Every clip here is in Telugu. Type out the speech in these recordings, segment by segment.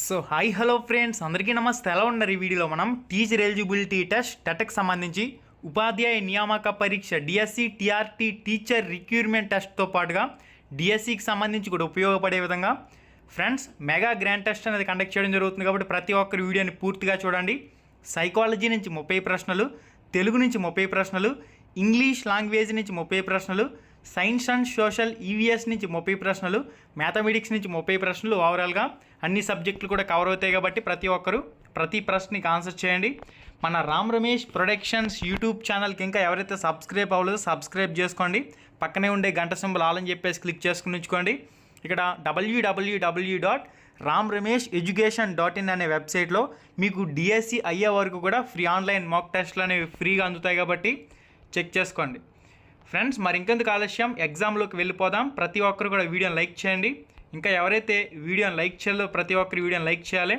సో హాయ్ హలో ఫ్రెండ్స్, అందరికీ నమస్తే. ఎలా ఉన్నారు? ఈ వీడియోలో మనం టీచర్ ఎలిజిబిలిటీ టెస్ట్ టెట్కి సంబంధించి ఉపాధ్యాయ నియామక పరీక్ష డిఎస్సి టీఆర్టీ టీచర్ రిక్రూట్మెంట్ టెస్ట్తో పాటుగా డిఎస్సికి సంబంధించి కూడా ఉపయోగపడే విధంగా ఫ్రెండ్స్ మెగా గ్రాండ్ టెస్ట్ అనేది కండక్ట్ చేయడం జరుగుతుంది. కాబట్టి ప్రతి ఒక్కరు వీడియోని పూర్తిగా చూడండి. సైకాలజీ నుంచి 30 ప్రశ్నలు, తెలుగు నుంచి 30 ప్రశ్నలు, ఇంగ్లీష్ లాంగ్వేజ్ నుంచి 30 ప్రశ్నలు, సైన్స్ అండ్ సోషల్ ఈవీఎస్ నుంచి 30 ప్రశ్నలు, మ్యాథమెటిక్స్ నుంచి 30 ప్రశ్నలు, ఓవరాల్గా అన్ని సబ్జెక్టులు కూడా కవర్ అవుతాయి. కాబట్టి ప్రతి ఒక్కరు ప్రతి ప్రశ్నకి ఆన్సర్ చేయండి. మన రామ్ రమేష్ ప్రొడక్షన్స్ యూట్యూబ్ ఛానల్కి ఇంకా ఎవరైతే సబ్స్క్రైబ్ అవ్వలేదో సబ్స్క్రైబ్ చేసుకోండి. పక్కనే ఉండే గంట సింబల్ ఆల్ అని చెప్పేసి క్లిక్ చేసుకుని ఉంచుకోండి. ఇక్కడ www.ramramesheducation.in అనే వెబ్సైట్లో మీకు డిఎస్సి అయ్యే వరకు కూడా ఫ్రీ ఆన్లైన్ మాక్ టెస్ట్లు అనేవి ఫ్రీగా అందుతాయి. కాబట్టి చెక్ చేసుకోండి ఫ్రెండ్స్. మరి ఇంకెందుకు ఆలస్యం, ఎగ్జామ్లోకి వెళ్ళిపోదాం. ప్రతి ఒక్కరు కూడా వీడియోని లైక్ చేయండి. ఇంకా ఎవరైతే వీడియోని లైక్ చేయలేదో ప్రతి ఒక్కరు వీడియోని లైక్ చేయాలి.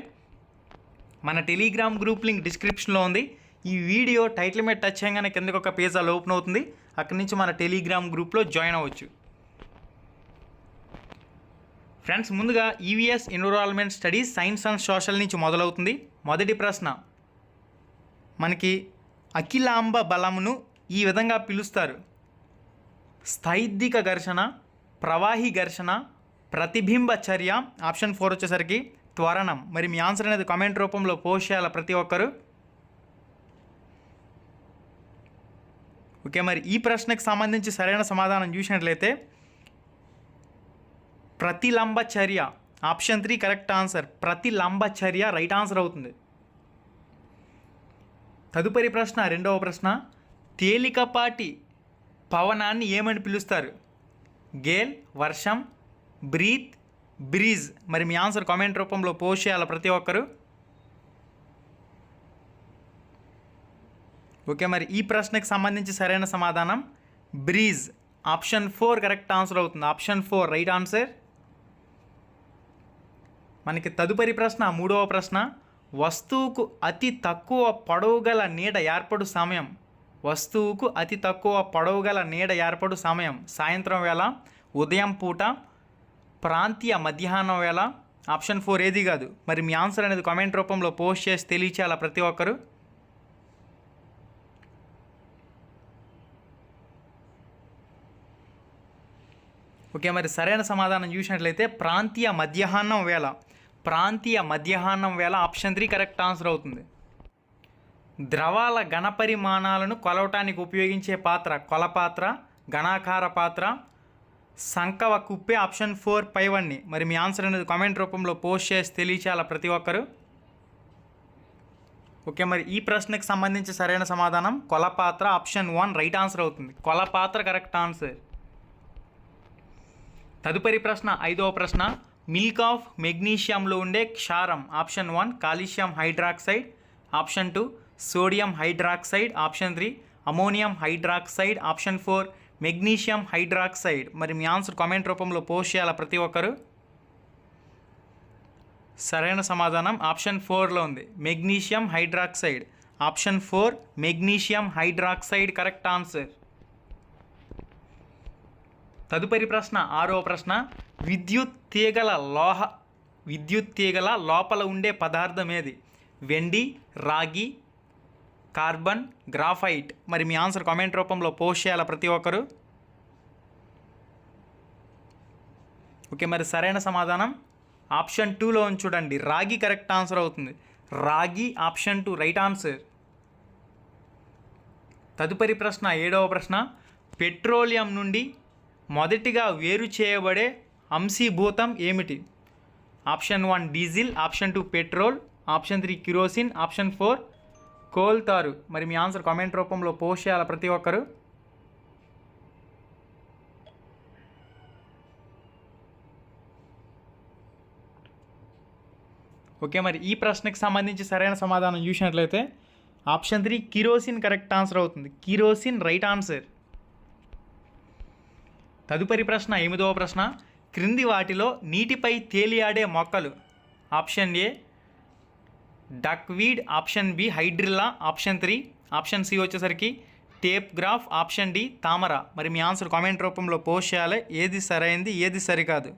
మన టెలిగ్రామ్ గ్రూప్ లింక్ డిస్క్రిప్షన్లో ఉంది. ఈ వీడియో టైటిల్ మీద టచ్ చేయగానే కిందకి ఒక పేజ్ అలా ఓపెన్ అవుతుంది. అక్కడి నుంచి మన టెలిగ్రామ్ గ్రూప్లో జాయిన్ అవ్వచ్చు. ఫ్రెండ్స్, ముందుగా EVS environment studies science and social నుంచి మొదలవుతుంది. మొదటి ప్రశ్న, మనకి అఖిలాంబ బలమును ఈ విధంగా పిలుస్తారు: స్థైర్ధిక ఘర్షణ, ప్రవాహి ఘర్షణ, ప్రతిబింబ చర్య. ఆప్షన్ 4 వచ్చేసరికి త్వరణం. మరి మీ ఆన్సర్ అనేది కామెంట్ రూపంలో పోస్ట్ చేయాలి ప్రతి ఒక్కరు. ఓకే, మరి ఈ ప్రశ్నకు సంబంధించి సరైన సమాధానం చూసినట్లయితే ప్రతిలంబ చర్య. Option 3 correct answer. ప్రతిలంబ చర్య రైట్ ఆన్సర్ అవుతుంది. తదుపరి ప్రశ్న, రెండవ ప్రశ్న, తేలికపాటి పవనాన్ని ఏమని పిలుస్తారు? గేల్, వర్షం, బ్రీత్, బ్రీజ్. మరి మీ ఆన్సర్ కామెంట్ రూపంలో పోస్ట్ చేయాలి ప్రతి ఒక్కరు. ఓకే, మరి ఈ ప్రశ్నకు సంబంధించి సరైన సమాధానం బ్రీజ్. ఆప్షన్ 4 కరెక్ట్ ఆన్సర్ అవుతుంది. Option 4 right answer. మనకి తదుపరి ప్రశ్న, మూడవ ప్రశ్న, వస్తువుకు అతి తక్కువ పొడవు గల నీడ ఏర్పడు సమయం. వస్తువుకు అతి తక్కువ పొడవు గల నీడ ఏర్పడు సమయం సాయంత్రం వేళ, ఉదయం పూట, ప్రాంతీయ మధ్యాహ్నం వేళ. ఆప్షన్ 4 ఏది కాదు. మరి మీ ఆన్సర్ అనేది కామెంట్ రూపంలో పోస్ట్ చేసి తెలియచేయాలి ప్రతి ఒక్కరు. ఓకే, మరి సరైన సమాధానం చూసినట్లయితే ప్రాంతీయ మధ్యాహ్నం వేళ. ప్రాంతీయ మధ్యాహ్నం వేళ ఆప్షన్ 3 కరెక్ట్ ఆన్సర్ అవుతుంది. ద్రవాల ఘనపరిమాణాలను కొలవటానికి ఉపయోగించే పాత్ర కొలపాత్ర, ఘనాకార పాత్ర, సంకవ కుప్పే. ఆప్షన్ 4 పైవన్నీ. మరి మీ ఆన్సర్ అనేది కామెంట్ రూపంలో పోస్ట్ చేసి తెలియచేయాలి ప్రతి ఒక్కరు. ఓకే, మరి ఈ ప్రశ్నకు సంబంధించి సరైన సమాధానం కొలపాత్ర. ఆప్షన్ 1 రైట్ ఆన్సర్ అవుతుంది. కొలపాత్ర కరెక్ట్ ఆన్సర్. తదుపరి ప్రశ్న, ఐదవ ప్రశ్న, మిల్క్ ఆఫ్ మెగ్నీషియంలో ఉండే క్షారం. Option 1 calcium hydroxide, option 2 sodium hydroxide, option 3 ammonium hydroxide, option 4 magnesium hydroxide. మరి మీ ఆన్సర్ కామెంట్ రూపంలో పోస్ట్ చేయాలి ప్రతి ఒక్కరు. సరైన సమాధానం ఆప్షన్ 4లో ఉంది, magnesium hydroxide. Option 4 magnesium hydroxide correct answer. తదుపరి ప్రశ్న, ఆరవ ప్రశ్న, విద్యుత్ తీగల లోపల ఉండే పదార్థం ఏది? వెండి, రాగి, కార్బన్, గ్రాఫైట్. మరి మీ ఆన్సర్ కామెంట్ రూపంలో పోస్ట్ చేయాలి ప్రతి ఒక్కరు. ఓకే, మరి సరైన సమాధానం ఆప్షన్ 2లో చూడండి, రాగి కరెక్ట్ ఆన్సర్ అవుతుంది. రాగి ఆప్షన్ 2 రైట్ ఆన్సర్. తదుపరి ప్రశ్న, ఏడవ ప్రశ్న, పెట్రోలియం నుండి మొదటిగా వేరు చేయబడే అంశీభూతం ఏమిటి? Option 1 diesel, option 2 petrol, option 3 kerosene, option 4 coal తారు. మరి మీ ఆన్సర్ కామెంట్ రూపంలో పోస్ట్ చేయాలి ప్రతి ఒక్కరు. ఓకే, మరి ఈ ప్రశ్నకు సంబంధించి సరైన సమాధానం చూసినట్లయితే ఆప్షన్ 3 కిరోసిన్ కరెక్ట్ ఆన్సర్ అవుతుంది. Kerosene right answer. తదుపరి ప్రశ్న, ఎనిమిదవ ప్రశ్న, క్రింది వాటిలో నీటిపై తేలియాడే మొక్కలు. Option A duckweed, option B hydrilla, option 3, option C వచ్చేసరికి టేప్ గ్రాఫ్, ఆప్షన్ డి తామర. మరి మీ ఆన్సర్ కామెంట్ రూపంలో పోస్ట్ చేయాలి. ఏది సరైంది, ఏది సరికాదు.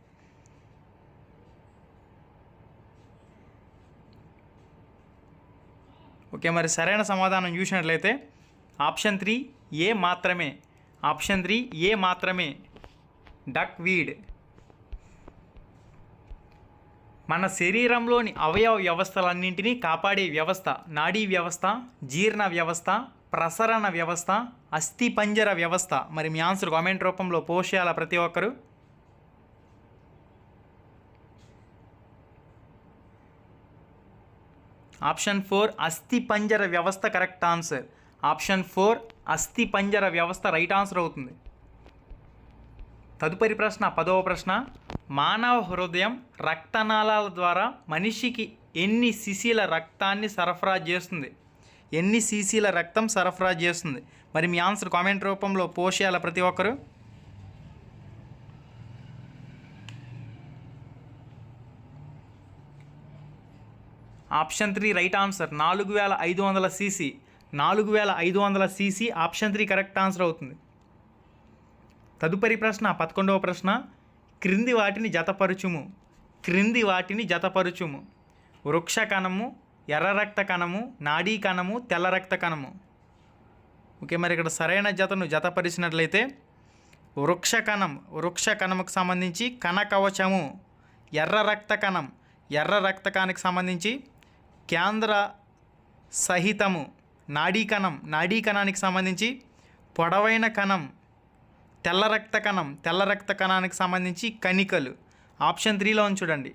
ఓకే, మరి సరైన సమాధానం చూసినట్లయితే ఆప్షన్ 3 ఏ మాత్రమే. ఆప్షన్ 3 ఏ మాత్రమే, డక్ వీడ్. మన శరీరంలోని అవయవ వ్యవస్థలన్నింటినీ కాపాడే వ్యవస్థ నాడీ వ్యవస్థ, జీర్ణ వ్యవస్థ, ప్రసరణ వ్యవస్థ, అస్థిపంజర వ్యవస్థ. మరి మీ ఆన్సర్ కామెంట్ రూపంలో పోస్ట్ చేయాలి ప్రతి ఒక్కరు. ఆప్షన్ 4 అస్థిపంజర వ్యవస్థ కరెక్ట్ ఆన్సర్. ఆప్షన్ 4 అస్థిపంజర వ్యవస్థ రైట్ ఆన్సర్ అవుతుంది. తదుపరి ప్రశ్న 10వ ప్రశ్న. మానవ హృదయం రక్తనాళాల ద్వారా మనిషికి ఎన్ని సీసీల రక్తాన్ని సరఫరా చేస్తుంది? ఎన్ని సీసీల రక్తం సరఫరా చేస్తుంది? మరి మీ ఆన్సర్ కామెంట్ రూపంలో పోస్ట్ చేయాలి ప్రతి ఒక్కరు. Option 3 right answer 4500 CC. 4500 CC option 3 correct answer అవుతుంది. తదుపరి ప్రశ్న 11వ ప్రశ్న. క్రింది వాటిని జతపరుచుము. క్రింది వాటిని జతపరుచుము. వృక్ష కణము, ఎర్ర రక్త కణము, నాడీ కణము, తెల్ల రక్త కణము. ఓకే, మరి ఇక్కడ సరైన జతను జతపరిచినట్లయితే వృక్ష కణముకు సంబంధించి కణ కవచము, ఎర్ర రక్త కణం, ఎర్ర రక్త కణానికి సంబంధించి కేంద్ర సహితము, నాడీ కణానికి సంబంధించి పొడవైన కణం, తెల్ల రక్త కణానికి సంబంధించి కణికలు. ఆప్షన్ 3లో చూడండి.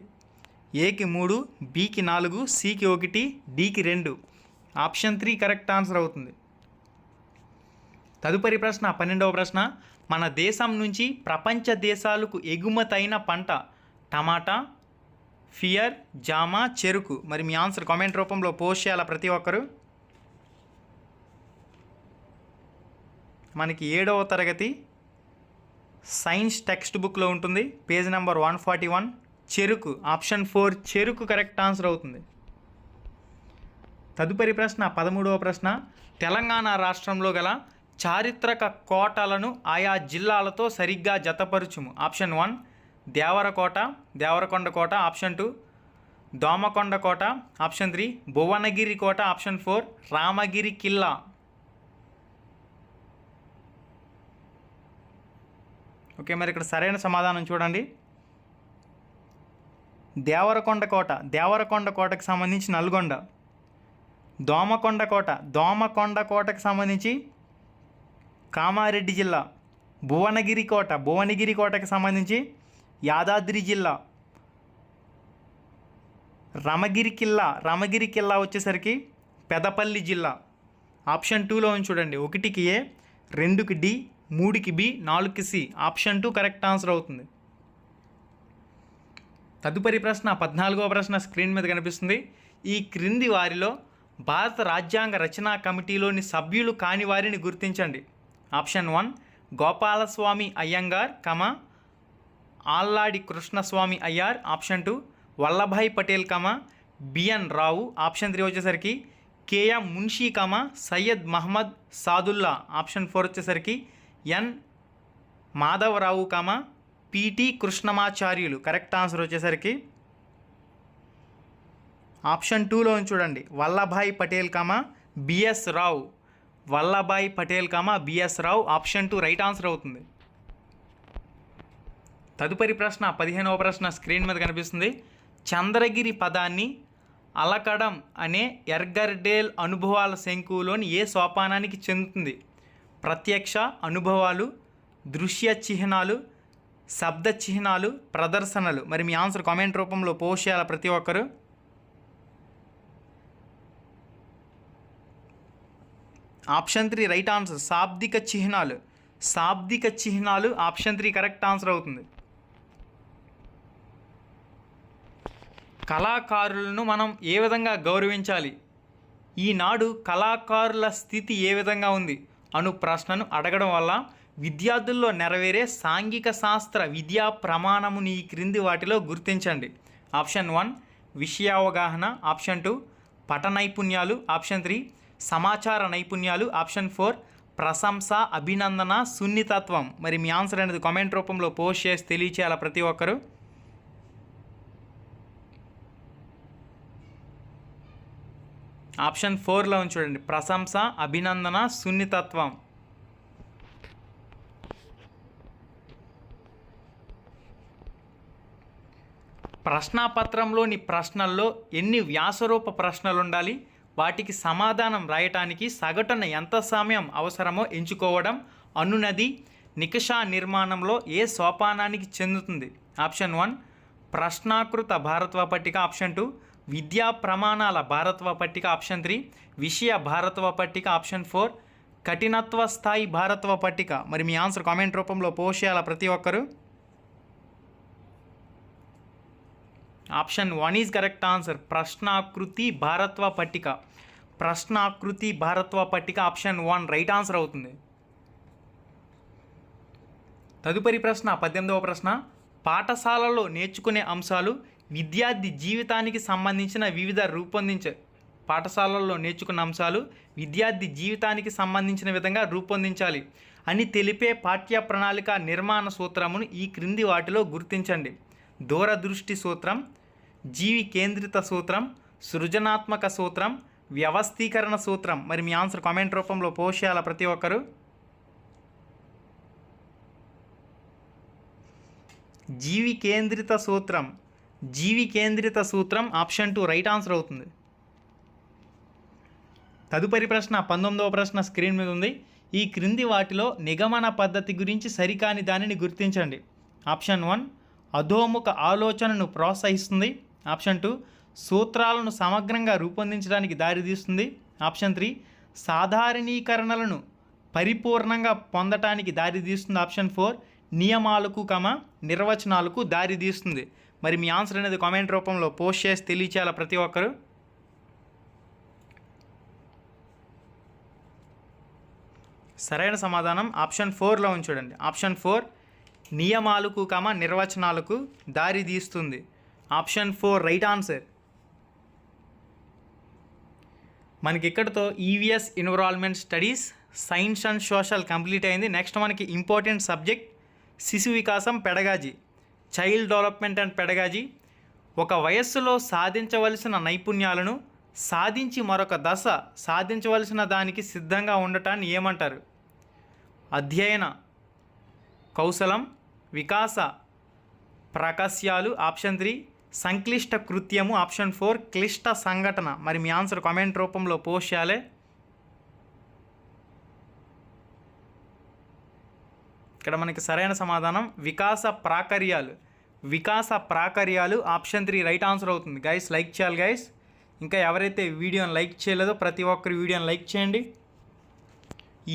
ఏకి 3, బికి 4, సికి 1, డికి 2. ఆప్షన్ 3 కరెక్ట్ ఆన్సర్ అవుతుంది. తదుపరి ప్రశ్న 12వ ప్రశ్న. మన దేశం నుంచి ప్రపంచ దేశాలకు ఎగుమతైన పంట టమాటా, ఫియర్, జామ, చెరుకు. మరి మీ ఆన్సర్ కామెంట్ రూపంలో పోస్ట్ చేయాలి ప్రతి ఒక్కరు. మనకి 7వ తరగతి సైన్స్ టెక్స్ట్ బుక్లో ఉంటుంది, పేజ్ నెంబర్ 141. చెరుకు. ఆప్షన్ 4 చెరుకు కరెక్ట్ ఆన్సర్ అవుతుంది. తదుపరి ప్రశ్న 13వ ప్రశ్న. తెలంగాణ రాష్ట్రంలో గల చారిత్రక కోటలను ఆయా జిల్లాలతో సరిగ్గా జతపరుచుము. ఆప్షన్ 1 దేవరకొండ కోట. ఆప్షన్ 2 దోమకొండ కోట. ఆప్షన్ 3 భువనగిరి కోట. ఆప్షన్ 4 రామగిరి కిల్లా. ఓకే, మరి ఇక్కడ సరైన సమాధానం చూడండి. దేవరకొండ కోటకు సంబంధించి నల్గొండ. దోమకొండ కోటకు సంబంధించి కామారెడ్డి జిల్లా. భువనగిరి కోటకు సంబంధించి యాదాద్రి జిల్లా. రమగిరి కిల్లా వచ్చేసరికి పెదపల్లి జిల్లా. ఆప్షన్ 2లో చూడండి. 1కి ఏ, 2కి డి, 3కి బి, 4కి సి. ఆప్షన్ 2 కరెక్ట్ ఆన్సర్ అవుతుంది. తదుపరి ప్రశ్న 14వ ప్రశ్న స్క్రీన్ మీద కనిపిస్తుంది. ఈ క్రింది వారిలో భారత రాజ్యాంగ రచనా కమిటీలోని సభ్యులు కాని వారిని గుర్తించండి. Option 1 Gopalaswami Ayyangar, Alladi Krishnaswami Ayyar. Option 2 Vallabhbhai Patel, B N Rao. Option 3 వచ్చేసరికి కేఎం మున్షీ, సయ్యద్ మహమ్మద్ సాదుల్లా. ఆప్షన్ 4 వచ్చేసరికి N Madhavarao, P T Krishnamacharyulu. Correct answer వచ్చేసరికి ఆప్షన్ 2లో చూడండి. Vallabhbhai Patel, B S Rao. B S Rao. Option 2 right answer అవుతుంది. తదుపరి ప్రశ్న 15వ ప్రశ్న స్క్రీన్ మీద కనిపిస్తుంది. చంద్రగిరి పదాన్ని అలకడం అనే ఎర్గర్డేల్ అనుభవాల శంకువులోని ఏ సోపానానికి చెందుతుంది? ప్రత్యక్ష అనుభవాలు, దృశ్య చిహ్నాలు, శబ్ద చిహ్నాలు, ప్రదర్శనలు. మరి మీ ఆన్సర్ కామెంట్ రూపంలో పోస్ట్ చేయాలి ప్రతి ఒక్కరు. Option 3 right answer. శాబ్దిక చిహ్నాలు. ఆప్షన్ 3 కరెక్ట్ ఆన్సర్ అవుతుంది. కళాకారులను మనం ఏ విధంగా గౌరవించాలి? ఈనాడు కళాకారుల స్థితి ఏ విధంగా ఉంది అను ప్రశ్నను అడగడం వల్ల విద్యార్థుల్లో నెరవేరే సాంఘిక శాస్త్ర విద్యా ప్రమాణముని ఈ క్రింది వాటిలో గుర్తించండి. ఆప్షన్ 1 విషయావగాహన. ఆప్షన్ 2 పట నైపుణ్యాలు. ఆప్షన్ 3 సమాచార నైపుణ్యాలు. ఆప్షన్ 4 ప్రశంస, అభినందన, సున్నితత్వం. మరి మీ ఆన్సర్ అనేది కామెంట్ రూపంలో పోస్ట్ చేసి తెలియచేయాలి ప్రతి ఒక్కరు. ఆప్షన్ 4లో చూడండి, ప్రశంస, అభినందన, సున్నితత్వం. ప్రశ్నాపత్రంలోని ప్రశ్నల్లో ఎన్ని వ్యాసరూప ప్రశ్నలు ఉండాలి, వాటికి సమాధానం రాయటానికి సగటున ఎంత సమయం అవసరమో ఎంచుకోవడం అనునది నికషా నిర్మాణంలో ఏ సోపానానికి చెందుతుంది? ఆప్షన్ 1 ప్రశ్నాకృత భారత్వ పట్టిక, ఆప్షన్ 2 విద్యా ప్రమాణాల భారత్వ పట్టిక, ఆప్షన్ 3 విషయ భారత్వ పట్టిక, ఆప్షన్ 4 కఠినత్వ స్థాయి భారత్వ పట్టిక. మరి మీ ఆన్సర్ కామెంట్ రూపంలో పోస్ట్ చేయాలి ప్రతి ఒక్కరు. ఆప్షన్ 1 ఈజ్ కరెక్ట్ ఆన్సర్, ప్రశ్నాకృతి భారత్వ పట్టిక. ప్రశ్నాకృతి భారత్వ పట్టిక ఆప్షన్ 1 రైట్ ఆన్సర్ అవుతుంది. తదుపరి ప్రశ్న 18వ ప్రశ్న, పాఠశాలలో నేర్చుకునే అంశాలు విద్యార్థి జీవితానికి సంబంధించిన వివిధ పాఠశాలల్లో నేర్చుకున్న అంశాలు విద్యార్థి జీవితానికి సంబంధించిన విధంగా రూపొందించాలి అని తెలిపే పాఠ్య ప్రణాళిక నిర్మాణ సూత్రమును ఈ క్రింది వాటిలో గుర్తించండి. దూరదృష్టి సూత్రం, జీవి కేంద్రిత సూత్రం, సృజనాత్మక సూత్రం, వ్యవస్థీకరణ సూత్రం. మరి మీ ఆన్సర్ కామెంట్ రూపంలో పోస్ట్ చేయాలి ప్రతి ఒక్కరు. జీవి కేంద్రిత సూత్రం, జీవి కేంద్రిత సూత్రం ఆప్షన్ 2 రైట్ ఆన్సర్ అవుతుంది. తదుపరి ప్రశ్న 19వ ప్రశ్న స్క్రీన్ మీద ఉంది. ఈ క్రింది వాటిలో నిగమన పద్ధతి గురించి సరికాని దానిని గుర్తించండి. ఆప్షన్ 1 అధోముఖ ఆలోచనను ప్రోత్సహిస్తుంది, ఆప్షన్ 2 సూత్రాలను సమగ్రంగా రూపొందించడానికి దారితీస్తుంది, ఆప్షన్ 3 సాధారణీకరణలను పరిపూర్ణంగా పొందటానికి దారితీస్తుంది, ఆప్షన్ 4 నియమాలకు నిర్వచనాలకు దారితీస్తుంది. మరి మీ ఆన్సర్ అనేది కామెంట్ రూపంలో పోస్ట్ చేసి తెలియచేయాలి ప్రతి ఒక్కరు. సరైన సమాధానం ఆప్షన్ 4లో చూడండి. ఆప్షన్ 4 నియమాలకు నిర్వచనాలకు దారితీస్తుంది. Option 4 right answer. మనకి ఇక్కడతో EVS environment studies science and social complete అయింది. నెక్స్ట్ మనకి ఇంపార్టెంట్ సబ్జెక్ట్ శిశు వికాసం pedagogy, child development and pedagogy. ఒక వయస్సులో సాధించవలసిన నైపుణ్యాలను సాధించి మరొక దశ సాధించవలసిన దానికి సిద్ధంగా ఉండటాన్ని ఏమంటారు? అధ్యయన కౌశలం, వికాస ప్రకాశ్యాలు, ఆప్షన్ 3 సంక్లిష్ట కృత్యము, ఆప్షన్ 4 క్లిష్ట సంఘటన. మరి మీ ఆన్సర్ కామెంట్ రూపంలో పోస్ట్ చేయాలి. ఇక్కడ మనకి సరైన సమాధానం వికాస ప్రాకర్యాలు, వికాస ప్రాకర్యాలు ఆప్షన్ 3 రైట్ ఆన్సర్ అవుతుంది. గైస్ లైక్ చేయాలి గైస్. ఇంకా ఎవరైతే వీడియోని లైక్ చేయలేదో ప్రతి ఒక్కరు వీడియోని లైక్ చేయండి.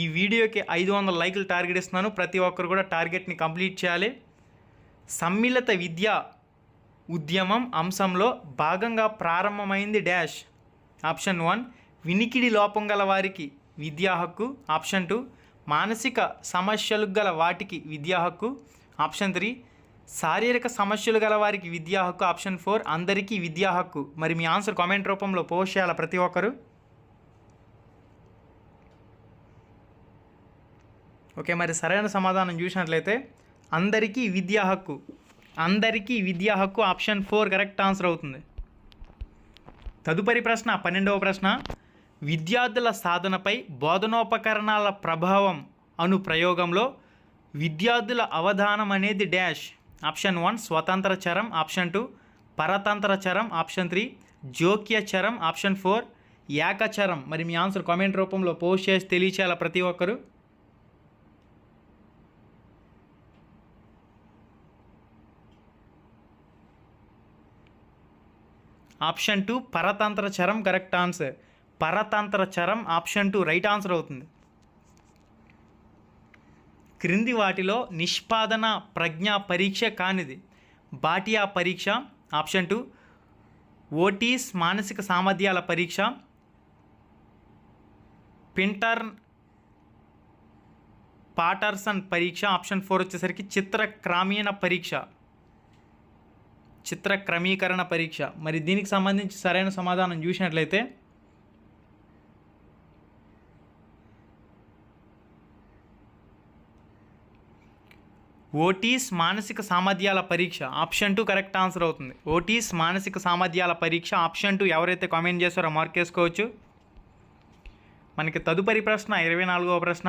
ఈ వీడియోకి 500 లైకులు టార్గెట్ ఇస్తున్నాను. ప్రతి ఒక్కరు కూడా టార్గెట్ని కంప్లీట్ చేయాలి. సమ్మిళిత విద్యా ఉద్యమం అంశంలో భాగంగా ప్రారంభమైంది డాష్. ఆప్షన్ 1 వినికిడి లోపం గల వారికి విద్యా హక్కు, ఆప్షన్ 2 మానసిక సమస్యలు గల వాటికి విద్యా హక్కు, ఆప్షన్ 3 శారీరక సమస్యలు గల వారికి విద్యా హక్కు, ఆప్షన్ 4 అందరికీ విద్యా హక్కు. మరి మీ ఆన్సర్ కామెంట్ రూపంలో పోస్ట్ చేయాలి ప్రతి ఒక్కరు. ఓకే, మరి సరైన సమాధానం చూసినట్లయితే అందరికీ విద్యా హక్కు, అందరికీ విద్యా హక్కు ఆప్షన్ 4 కరెక్ట్ ఆన్సర్ అవుతుంది. తదుపరి ప్రశ్న 12వ ప్రశ్న, విద్యార్థుల సాధనపై బోధనోపకరణాల ప్రభావం అను ప్రయోగంలో విద్యార్థుల అవధానం అనేది డాష్. ఆప్షన్ 1 స్వతంత్ర చరం, ఆప్షన్ 2 పరతంత్ర చరం, ఆప్షన్ 3 జోక్య చరం, ఆప్షన్ 4 ఏకచరం. మరి మీ ఆన్సర్ కామెంట్ రూపంలో పోస్ట్ చేసి తెలియచేయాలి ప్రతి ఒక్కరు. ఆప్షన్ 2 పరతంత్ర చరం కరెక్ట్ ఆన్సర్. పరతంత్ర చరం ఆప్షన్ 2 రైట్ ఆన్సర్ అవుతుంది. క్రింది వాటిలో నిష్పాదన ప్రజ్ఞా పరీక్ష కానిది బాటియా పరీక్ష, ఆప్షన్ 2 ఓటీస్ మానసిక సామర్థ్యాల పరీక్ష, పింటర్ పాటర్సన్ పరీక్ష, ఆప్షన్ 4 వచ్చేసరికి చిత్ర క్రమీకరణ పరీక్ష. మరి దీనికి సంబంధించి సరైన సమాధానం చూసినట్లయితే ఓటీస్ మానసిక సామర్థ్యాల పరీక్ష ఆప్షన్ 2 కరెక్ట్ ఆన్సర్ అవుతుంది. ఓటీస్ మానసిక సామర్థ్యాల పరీక్ష ఆప్షన్ 2 ఎవరైతే కామెంట్ చేస్తారో మార్క్ చేసుకోవచ్చు. మనకి తదుపరి ప్రశ్న 24వ ప్రశ్న,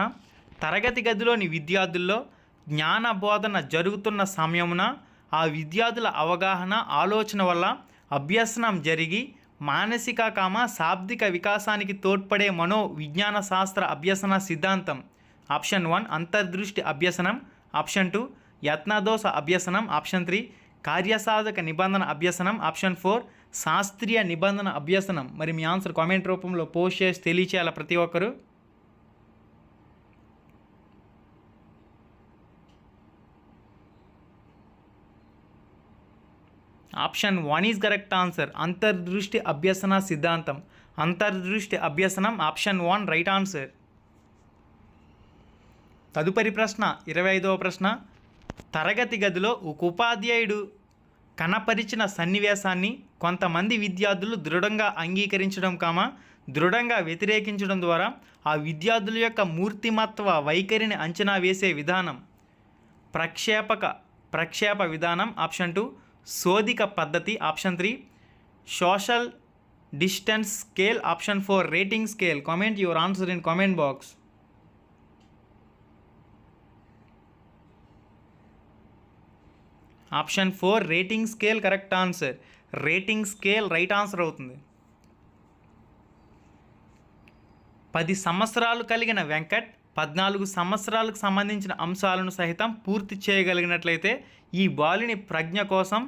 తరగతి గదిలోని విద్యార్థుల్లో జ్ఞాన బోధన జరుగుతున్న సమయమున ఆ విద్యార్థుల అవగాహన ఆలోచన వల్ల అభ్యసనం జరిగి మానసిక శాబ్దిక వికాసానికి తోడ్పడే మనో విజ్ఞాన శాస్త్ర అభ్యసన సిద్ధాంతం. ఆప్షన్ 1 అంతర్దృష్టి అభ్యసనం, ఆప్షన్ 2 యత్నదోష అభ్యసనం, ఆప్షన్ 3 కార్యసాధక నిబంధన అభ్యసనం, ఆప్షన్ 4 శాస్త్రీయ నిబంధన అభ్యసనం. మరి మీ ఆన్సర్ కామెంట్ రూపంలో పోస్ట్ చేసి తెలియచేయాలి ప్రతి ఒక్కరు. Option 1 is correct answer. అంతర్దృష్టి అభ్యసన సిద్ధాంతం, అంతర్దృష్టి అభ్యసనం, ఆప్షన్ 1 రైట్ ఆన్సర్. తదుపరి ప్రశ్న 25వ ప్రశ్న, తరగతి గదిలో ఒక ఉపాధ్యాయుడు కనపరిచిన సన్నివేశాన్ని కొంతమంది విద్యార్థులు దృఢంగా అంగీకరించడం దృఢంగా వ్యతిరేకించడం ద్వారా ఆ విద్యార్థుల యొక్క మూర్తిమత్వ వైఖరిని అంచనా వేసే విధానం. ప్రక్షేప విధానం, ఆప్షన్ 2 శోధిక పద్ధతి, option 3 social distance scale, option 4 rating scale. Comment your answer in comment box. Option 4 rating scale correct answer. Rating scale right answer అవుతుంది. 10 సంవత్సరాలు కలిగిన వెంకట్ 14 సంవత్సరాలకు సంబంధించిన అంశాలను సహితం పూర్తి చేయగలిగినట్లయితే ఈ బాలుని ప్రజ్ఞ కోసం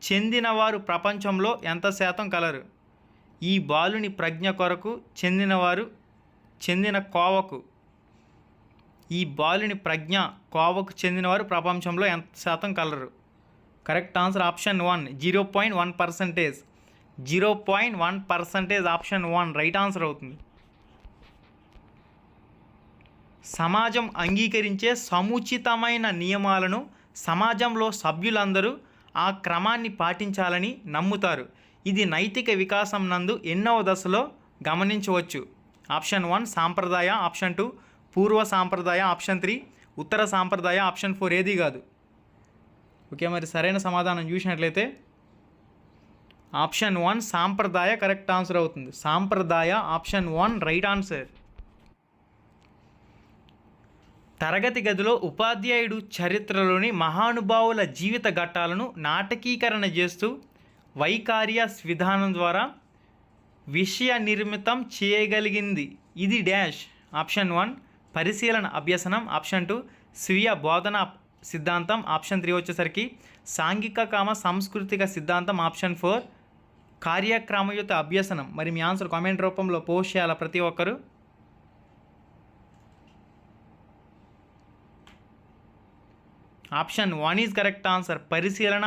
చెందినవారు ప్రపంచంలో ఎంత శాతం కలరు? ఈ బాలుని ప్రజ్ఞ కొరకు ఈ బాలుని ప్రజ్ఞ కోవకు చెందినవారు ప్రపంచంలో ఎంత శాతం colour? Correct answer option 1 0.1%. 0.1% option 1 right answer అవుతుంది. సమాజం అంగీకరించే సముచితమైన నియమాలను సమాజంలో సభ్యులందరూ ఆ క్రమాన్ని పాటించాలని నమ్ముతారు. ఇది నైతిక వికాసం నందు ఎన్నవ దశలో గమనించవచ్చు? ఆప్షన్ 1 సాంప్రదాయ, ఆప్షన్ 2 పూర్వ సాంప్రదాయ, ఆప్షన్ 3 ఉత్తర సాంప్రదాయ, ఆప్షన్ 4 ఏది కాదు. ఓకే, మరి సరైన సమాధానం చూసినట్లయితే ఆప్షన్ 1 సాంప్రదాయ కరెక్ట్ ఆన్సర్ అవుతుంది. సాంప్రదాయ ఆప్షన్ 1 రైట్ ఆన్సర్. తరగతి గదిలో ఉపాధ్యాయుడు చరిత్రలోని మహానుభావుల జీవిత ఘట్టాలను నాటకీకరణ చేస్తూ వైకారియస్ విధానం ద్వారా విషయ నిర్మితం చేయగలిగింది. ఇది డాష్. ఆప్షన్ 1 పరిశీలన అభ్యసనం, ఆప్షన్ 2 స్వీయ బోధన సిద్ధాంతం, ఆప్షన్ 3 వచ్చేసరికి సాంఘిక సాంస్కృతిక సిద్ధాంతం, ఆప్షన్ 4 కార్యక్రమయుత అభ్యసనం. మరి మీ ఆన్సర్ కామెంట్ రూపంలో పోస్ట్ చేయాలి ప్రతి ఒక్కరు. Option 1 is correct answer. పరిశీలన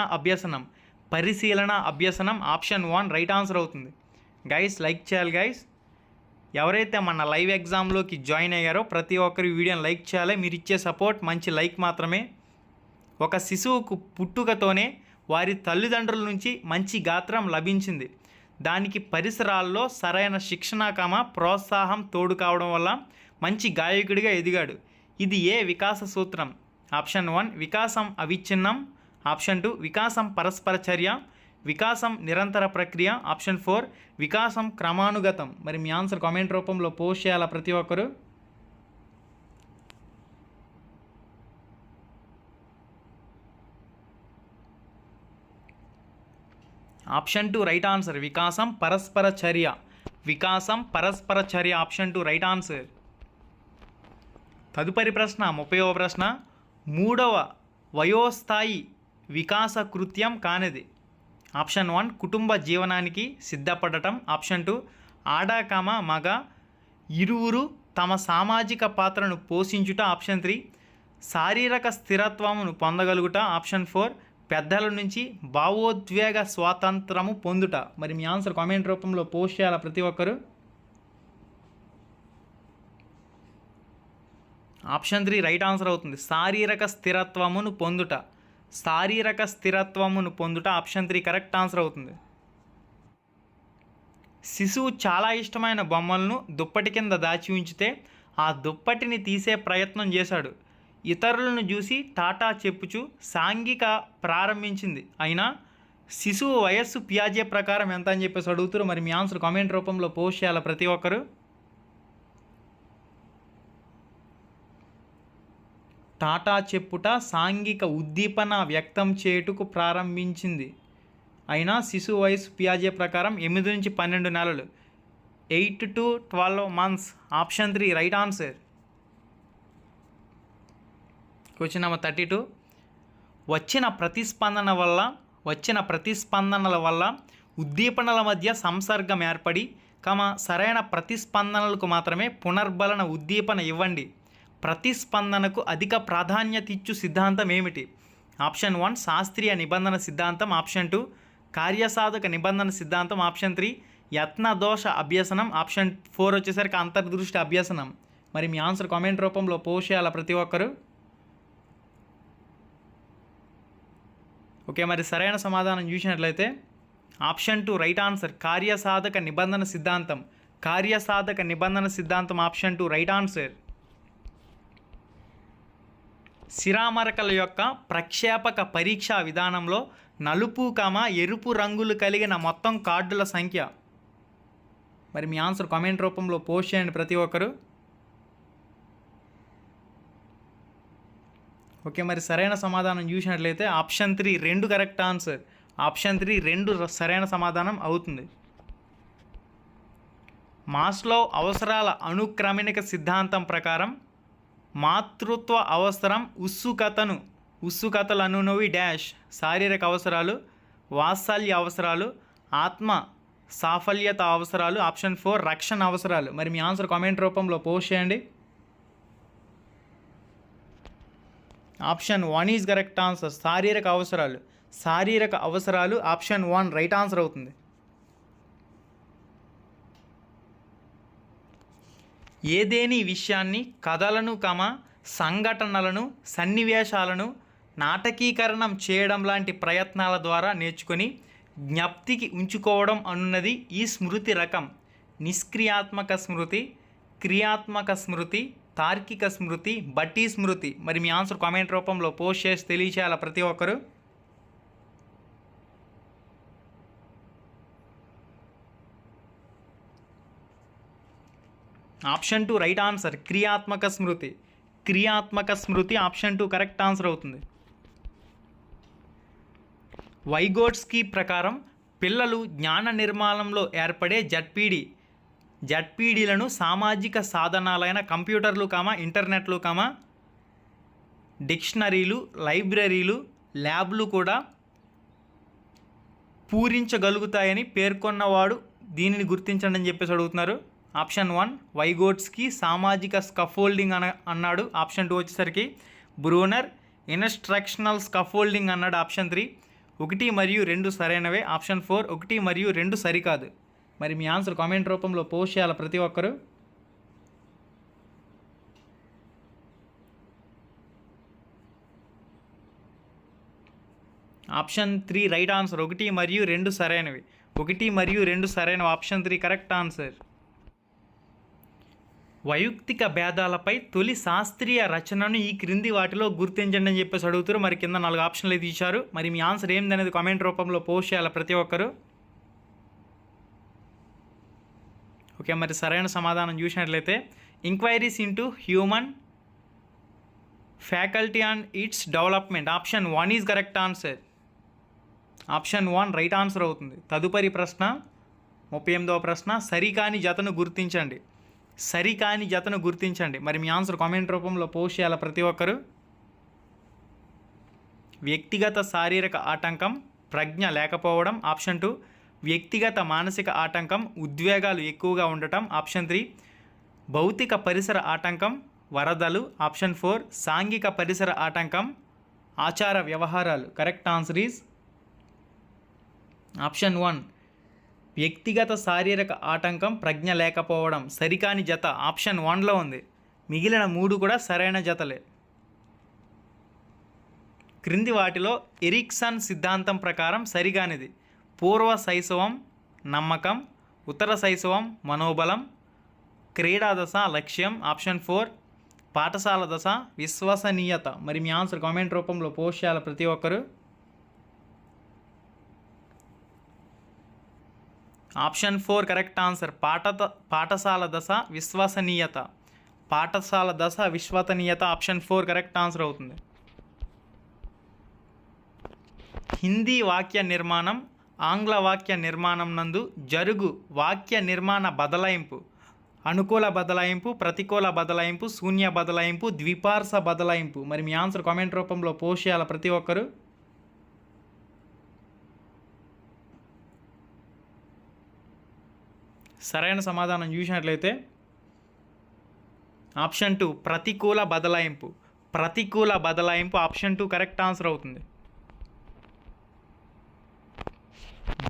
అభ్యసనం ఆప్షన్ 1 రైట్ ఆన్సర్ అవుతుంది. గైస్ లైక్ చేయాలి గైస్. ఎవరైతే మన లైవ్ ఎగ్జామ్లోకి జాయిన్ అయ్యారో ప్రతి ఒక్కరి వీడియోని లైక్ చేయాలి. మీరు ఇచ్చే సపోర్ట్ మంచి లైక్ మాత్రమే. ఒక శిశువుకు పుట్టుకతోనే వారి తల్లిదండ్రుల నుంచి మంచి గాత్రం లభించింది. దానికి పరిసరాల్లో సరైన శిక్షణ ప్రోత్సాహం తోడు కావడం వల్ల మంచి గాయకుడిగా ఎదిగాడు. ఇది ఏ వికాస సూత్రం? ఆప్షన్ 1 వికాసం అవిచ్ఛిన్నం, ఆప్షన్ 2 వికాసం పరస్పర చర్య, వికాసం నిరంతర ప్రక్రియ, ఆప్షన్ 4 వికాసం క్రమానుగతం. మరి మీ ఆన్సర్ కామెంట్ రూపంలో పోస్ట్ చేయాలా ప్రతి ఒక్కరు. Option 2 right answer. వికాసం పరస్పర చర్య, ఆప్షన్ 2 రైట్ ఆన్సర్. తదుపరి ప్రశ్న 30వ ప్రశ్న, 3వ వయోస్థాయి వికాస కృత్యం కానిది. ఆప్షన్ 1 కుటుంబ జీవనానికి సిద్ధపడటం, ఆప్షన్ 2 ఆడ మగ ఇరువురు తమ సామాజిక పాత్రను పోషించుట, ఆప్షన్ 3 శారీరక స్థిరత్వమును పొందగలుగుట, ఆప్షన్ 4 పెద్దల నుంచి భావోద్వేగ స్వాతంత్రము పొందుట. మరి మీ ఆన్సర్ కామెంట్ రూపంలో పోస్ట్ చేయాలి ప్రతి ఒక్కరు. ఆప్షన్ 3 రైట్ ఆన్సర్ అవుతుంది. శారీరక స్థిరత్వమును పొందుట, ఆప్షన్ 3 కరెక్ట్ ఆన్సర్ అవుతుంది. శిశువు చాలా ఇష్టమైన బొమ్మలను దుప్పటి కింద దాచి ఉంచితే ఆ దుప్పటిని తీసే ప్రయత్నం చేశాడు. ఇతరులను చూసి టాటా చెప్పుచు సాంఘిక ప్రారంభించింది. అయినా శిశువు వయస్సు పియాజే ప్రకారం ఎంత అని చెప్పేసి అడుగుతారు. మరి మీ ఆన్సర్ కామెంట్ రూపంలో పోస్ట్ చేయాలి ప్రతి ఒక్కరు. టాటా చెప్పుట సాంఘిక ఉద్దీపన వ్యక్తం చేయుటకు ప్రారంభించింది. అయినా శిశు వయసు పియాజే ప్రకారం 8 నుంచి 12 నెలలు, 8 to 12 months. Option 3 right answer. Question number 32. వచ్చిన ప్రతిస్పందనల వల్ల ఉద్దీపనల మధ్య సంసర్గం ఏర్పడి, సరైన ప్రతిస్పందనలకు మాత్రమే పునర్బలన ఉద్దీపన ఇవ్వండి. ప్రతిస్పందనకు అధిక ప్రాధాన్యత ఇచ్చు సిద్ధాంతం ఏమిటి? ఆప్షన్ 1 శాస్త్రీయ నిబంధన సిద్ధాంతం. ఆప్షన్ 2 కార్యసాధక నిబంధన సిద్ధాంతం. ఆప్షన్ 3 యత్నదోష అభ్యసనం. ఆప్షన్ 4 వచ్చేసరికి అంతర్దృష్టి అభ్యసనం. మరి మీ ఆన్సర్ కామెంట్ రూపంలో పోస్ట్ చేయాలి ప్రతి ఒక్కరు. ఓకే, మరి సరైన సమాధానం చూసినట్లయితే ఆప్షన్ 2 రైట్ ఆన్సర్. కార్యసాధక నిబంధన సిద్ధాంతం. Option 2 right answer. సిరామరకల యొక్క ప్రక్షేపక పరీక్షా విధానంలో నలుపు, ఎరుపు రంగులు కలిగిన మొత్తం కార్డుల సంఖ్య. మరి మీ ఆన్సర్ కామెంట్ రూపంలో పోస్ట్ చేయండి ప్రతి ఒక్కరు. ఓకే, మరి సరైన సమాధానం చూసినట్లయితే ఆప్షన్ 3 2 కరెక్ట్ ఆన్సర్. ఆప్షన్ 3 2 సరైన సమాధానం అవుతుంది. మాస్లో అవసరాల అనుక్రమణిక సిద్ధాంతం ప్రకారం మాతృత్వ అవసరం, ఉత్సుకతలు అనునవి డాష్ శారీరక అవసరాలు, వాత్సల్య అవసరాలు, ఆత్మ సాఫల్యత అవసరాలు. ఆప్షన్ 4 రక్షణ అవసరాలు. మరి మీ ఆన్సర్ కామెంట్ రూపంలో పోస్ట్ చేయండి. Option 1 is correct answer. శారీరక అవసరాలు. ఆప్షన్ 1 రైట్ ఆన్సర్ అవుతుంది. ఏదేని విషయాన్ని, కథలను, సంఘటనలను, సన్నివేశాలను నాటకీకరణం చేయడం లాంటి ప్రయత్నాల ద్వారా నేర్చుకొని జ్ఞప్తికి ఉంచుకోవడం అనున్నది ఈ స్మృతి రకం. నిష్క్రియాత్మక స్మృతి, క్రియాత్మక స్మృతి, తార్కిక స్మృతి, బట్టి స్మృతి. మరి మీ ఆన్సర్ కామెంట్ రూపంలో పోస్ట్ చేసి తెలియచేయాలి ప్రతి ఒక్కరు. Option 2 right answer. క్రియాత్మక స్మృతి. ఆప్షన్ 2 కరెక్ట్ ఆన్సర్ అవుతుంది. వైగోట్స్కీ ప్రకారం పిల్లలు జ్ఞాన నిర్మాణంలో ఏర్పడే జడ్పీడీలను సామాజిక సాధనాలైన కంప్యూటర్లు, ఇంటర్నెట్లు, డిక్షనరీలు, లైబ్రరీలు, ల్యాబ్లు కూడా పూరించగలుగుతాయని పేర్కొన్నవాడు దీనిని గుర్తించండి అని చెప్పేసి అడుగుతున్నారు. ఆప్షన్ 1 వైగోట్స్కీ సామాజిక స్కఫోల్డింగ్ అన్నాడు. ఆప్షన్ 2 వచ్చేసరికి బ్రూనర్ ఇన్స్ట్రక్షనల్ స్కఫోల్డింగ్ అన్నాడు. ఆప్షన్ 3 1 మరియు 2 సరైనవే. ఆప్షన్ 4 1 మరియు 2 సరికాదు. మరి మీ ఆన్సర్ కామెంట్ రూపంలో పోస్ట్ చేయాలి ప్రతి ఒక్కరు. Option 3 right answer. 1 మరియు 2 సరైనవి. 1 మరియు 2 సరైనవి. Option 3 correct answer. వైయక్తిక భేదాలపై తొలి శాస్త్రీయ రచనను ఈ క్రింది వాటిలో గుర్తించండి అని చెప్పేసి అడుగుతారు. మరి కింద 4 ఆప్షన్లు అయితే ఇచ్చారు. మరి మీ ఆన్సర్ ఏందనేది కామెంట్ రూపంలో పోస్ట్ చేయాలి ప్రతి ఒక్కరు. ఓకే, మరి సరైన సమాధానం చూసినట్లయితే enquiries into human faculty and its development. Option 1 is correct answer. Option 1 right answer అవుతుంది. తదుపరి ప్రశ్న 38వ ప్రశ్న. సరికాని జతను గుర్తించండి. మరి మీ ఆన్సర్ కామెంట్ రూపంలో పోస్ట్ చేయాలి ప్రతి ఒక్కరు. వ్యక్తిగత శారీరక ఆటంకం, ప్రజ్ఞ లేకపోవడం. ఆప్షన్ 2 వ్యక్తిగత మానసిక ఆటంకం, ఉద్వేగాలు ఎక్కువగా ఉండటం. ఆప్షన్ 3 భౌతిక పరిసర ఆటంకం, వరదలు. ఆప్షన్ 4 సాంఘిక పరిసర ఆటంకం, ఆచార వ్యవహారాలు. కరెక్ట్ ఆన్సర్ ఈజ్ ఆప్షన్ 1 వ్యక్తిగత శారీరక ఆటంకం, ప్రజ్ఞ లేకపోవడం. సరికాని జత ఆప్షన్ 1లో ఉంది. మిగిలిన 3 కూడా సరైన జతలే. క్రింది వాటిలో ఎరిక్సన్ సిద్ధాంతం ప్రకారం సరిగానిది. పూర్వ శైశవం నమ్మకం, ఉత్తర శైశవం మనోబలం, క్రీడా దశ లక్ష్యం. ఆప్షన్ 4 పాఠశాల దశ విశ్వసనీయత. మరి మీ ఆన్సర్ కామెంట్ రూపంలో పోస్ట్ చేయాలి ప్రతి ఒక్కరు. Option 4 correct answer. పాఠశాల దశ విశ్వసనీయత. పాఠశాల దశ విశ్వసనీయత ఆప్షన్ 4 కరెక్ట్ ఆన్సర్ అవుతుంది. హిందీ వాక్య నిర్మాణం ఆంగ్ల వాక్య నిర్మాణం నందు జరుగు వాక్య నిర్మాణ బదలాయింపు అనుకూల బదలాయింపు, ప్రతికూల బదలాయింపు, శూన్య బదలాయింపు, ద్విపార్శ్వ బదలాయింపు. మరి మీ ఆన్సర్ కామెంట్ రూపంలో పోస్ట్ చేయాలి ప్రతి ఒక్కరు. సరైన సమాధానం చూసినట్లయితే ఆప్షన్ 2 ప్రతికూల బదలాయింపు. ప్రతికూల బదలాయింపు ఆప్షన్ 2 కరెక్ట్ ఆన్సర్ అవుతుంది.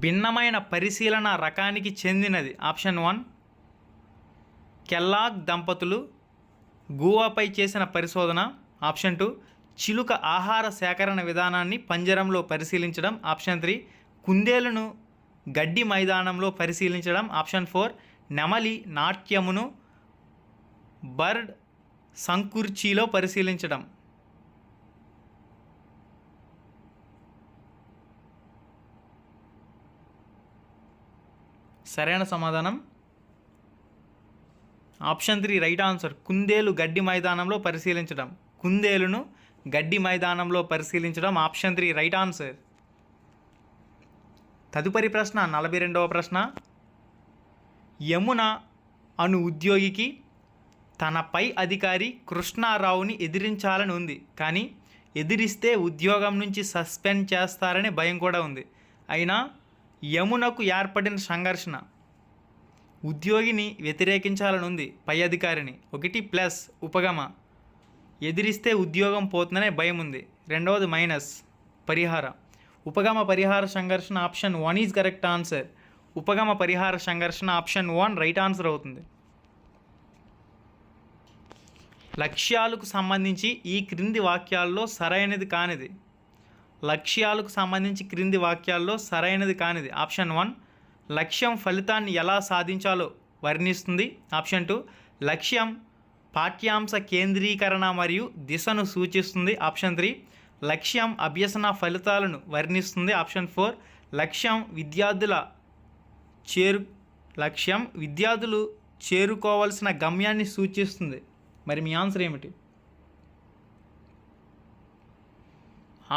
భిన్నమైన పరిశీలన రకానికి చెందినది ఆప్షన్ 1 కెల్లాగ్ దంపతులు గోవాపై చేసిన పరిశోధన. ఆప్షన్ 2 చిలుక ఆహార సేకరణ విధానాన్ని పంజరంలో పరిశీలించడం. ఆప్షన్ 3 కుందేలును గడ్డి మైదానంలో పరిశీలించడం. ఆప్షన్ 4 నెమలి నాట్యమును బర్డ్ సంకుర్చీలో పరిశీలించడం. సరైన సమాధానం ఆప్షన్ 3 రైట్ ఆన్సర్. కుందేలు గడ్డి మైదానంలో పరిశీలించడం. కుందేలును గడ్డి మైదానంలో పరిశీలించడం ఆప్షన్ 3 రైట్ ఆన్సర్. తదుపరి ప్రశ్న 42వ ప్రశ్న. యమున అను ఉద్యోగికి తన పై అధికారి కృష్ణారావుని ఎదిరించాలని ఉంది, కానీ ఎదిరిస్తే ఉద్యోగం నుంచి సస్పెండ్ చేస్తారనే భయం కూడా ఉంది. అయినా యమునకు ఏర్పడిన సంఘర్షణ ఉద్యోగిని వ్యతిరేకించాలని ఉంది పై అధికారిని. 1 ఉపగమ ఎదిరిస్తే ఉద్యోగం పోతుందనే భయం ఉంది. రెండవది మైనస్ పరిహార ఉపగమ పరిహార సంఘర్షణ ఆప్షన్ 1 ఈజ్ కరెక్ట్ ఆన్సర్. ఉపగమ పరిహార సంఘర్షణ ఆప్షన్ 1 రైట్ ఆన్సర్ అవుతుంది. లక్ష్యాలకు సంబంధించి ఈ క్రింది వాక్యాల్లో సరైనది కానిది. లక్ష్యాలకు సంబంధించి క్రింది వాక్యాల్లో సరైనది కానిది ఆప్షన్ 1 లక్ష్యం ఫలితాన్ని ఎలా సాధించాలో వర్ణిస్తుంది. ఆప్షన్ 2 లక్ష్యం పాఠ్యాంశ కేంద్రీకరణ మరియు దిశను సూచిస్తుంది. ఆప్షన్ 3 లక్ష్యం అభ్యసన ఫలితాలను వర్ణిస్తుంది. ఆప్షన్ 4 లక్ష్యం విద్యార్థులు చేరుకోవాల్సిన గమ్యాన్ని సూచిస్తుంది. మరి మీ ఆన్సర్ ఏమిటి?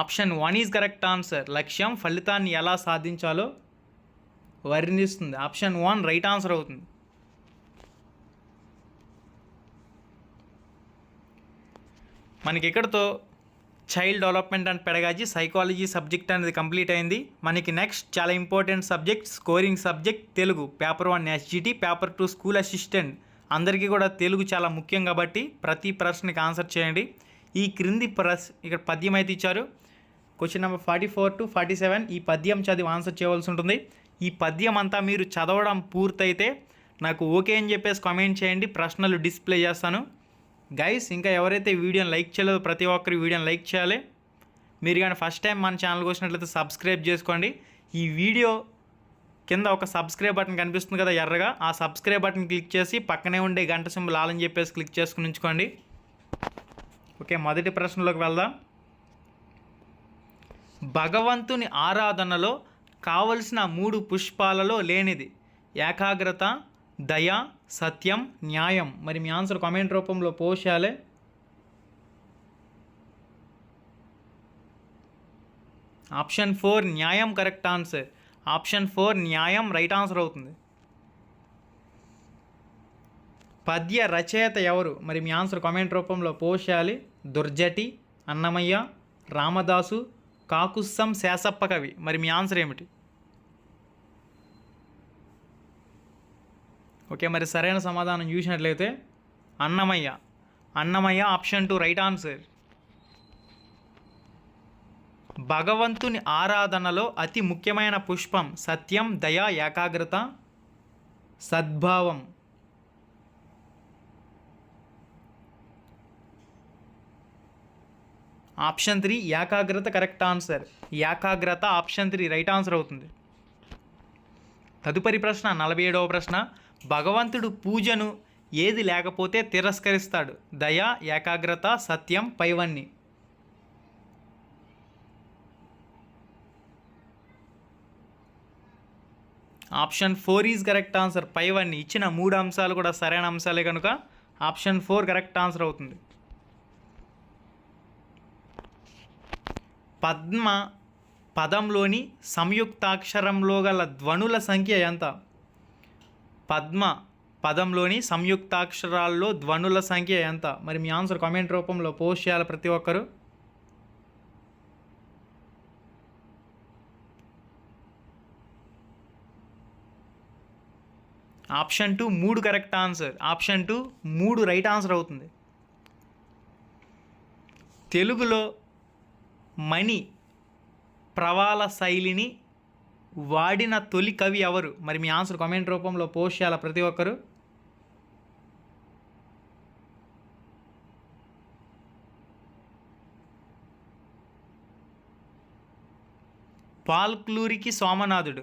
Option 1 is correct answer. లక్ష్యం ఫలితాన్ని ఎలా సాధించాలో వర్ణిస్తుంది. ఆప్షన్ 1 రైట్ ఆన్సర్ అవుతుంది. మనకి ఇక్కడతో child development and pedagogy psychology subject అనేది కంప్లీట్ అయింది. మనకి నెక్స్ట్ చాలా important subject scoring subject Telugu. Paper 1 SGT, paper 2 school assistant. అందరికీ కూడా తెలుగు చాలా ముఖ్యం కాబట్టి ప్రతి ప్రశ్నకి ఆన్సర్ చేయండి. ఈ క్రింది ఇక్కడ పద్యం అయితే ఇచ్చారు. క్వశ్చన్ నెంబర్ 44 to 47 ఈ పద్యం చదివి ఆన్సర్ చేయవలసి ఉంటుంది. ఈ పద్యం అంతా మీరు చదవడం పూర్తయితే నాకు ఓకే అని చెప్పేసి కామెంట్ చేయండి. ప్రశ్నలు డిస్ప్లే చేస్తాను. గైస్, ఇంకా ఎవరైతే వీడియోని లైక్ చేయలేదో ప్రతి ఒక్కరు వీడియోని లైక్ చేయాలి. మీరు కానీ ఫస్ట్ టైం మన ఛానల్కి వచ్చినట్లయితే సబ్స్క్రైబ్ చేసుకోండి. ఈ వీడియో కింద ఒక సబ్స్క్రైబ్ బటన్ కనిపిస్తుంది కదా ఎర్రగా, ఆ సబ్స్క్రైబ్ బటన్ క్లిక్ చేసి పక్కనే ఉండే గంట సింబల్ ఆల్ అని చెప్పేసి క్లిక్ చేసుకుని ఉంచుకోండి. ఓకే, మొదటి ప్రశ్నలోకి వెళ్దాం. భగవంతుని ఆరాధనలో కావలసిన 3 పుష్పాలలో లేనిది ఏకాగ్రత, దయ, సత్యం, న్యాయం. మరి మీ ఆన్సర్ కామెంట్ రూపంలో పోస్ట్ చేయాలి. ఆప్షన్ 4 న్యాయం కరెక్ట్ ఆన్సర్. ఆప్షన్ 4 న్యాయం రైట్ ఆన్సర్ అవుతుంది. పద్య రచయిత ఎవరు? మరి మీ ఆన్సర్ కామెంట్ రూపంలో పోస్ట్ చేయాలి. దుర్జటి, అన్నమయ్య, రామదాసు, కాకుస్సం శేషప్ప కవి. మరి మీ ఆన్సర్ ఏమిటి? ఓకే, మరి సరైన సమాధానం చూసినట్లయితే Annamayya. Annamayya option 2 right answer. భగవంతుని ఆరాధనలో అతి ముఖ్యమైన పుష్పం సత్యం, దయ, ఏకాగ్రత, సద్భావం. ఆప్షన్ 3 ఏకాగ్రత కరెక్ట్ ఆన్సర్. ఏకాగ్రత ఆప్షన్ 3 రైట్ ఆన్సర్ అవుతుంది. తదుపరి ప్రశ్న 47వ ప్రశ్న. భగవంతుడు పూజను ఏది లేకపోతే తిరస్కరిస్తాడు? దయ, ఏకాగ్రత, సత్యం, పైవన్నీ. Option 4 is correct answer. పైవన్నీ. ఇచ్చిన 3 అంశాలు కూడా సరైన అంశాలే కనుక ఆప్షన్ 4 కరెక్ట్ ఆన్సర్ అవుతుంది. పద్మ పదంలోని సంయుక్తాక్షరంలో గల ధ్వనుల సంఖ్య ఎంత? పద్మ పదంలోని సంయుక్తాక్షరాల్లో ధ్వనుల సంఖ్య ఎంత? మరి మీ ఆన్సర్ కామెంట్ రూపంలో పోస్ట్ చేయాలి ప్రతి ఒక్కరు. Option 2 3 correct answer. Option 2 3 right answer అవుతుంది. తెలుగులో మణి ప్రవాళ శైలిని వాడిన తొలి కవి ఎవరు? మరి మీ ఆన్సర్ కామెంట్ రూపంలో పోస్ట్ చేయాలి ప్రతి ఒక్కరు. పాల్క్లూరికి సోమనాథుడు.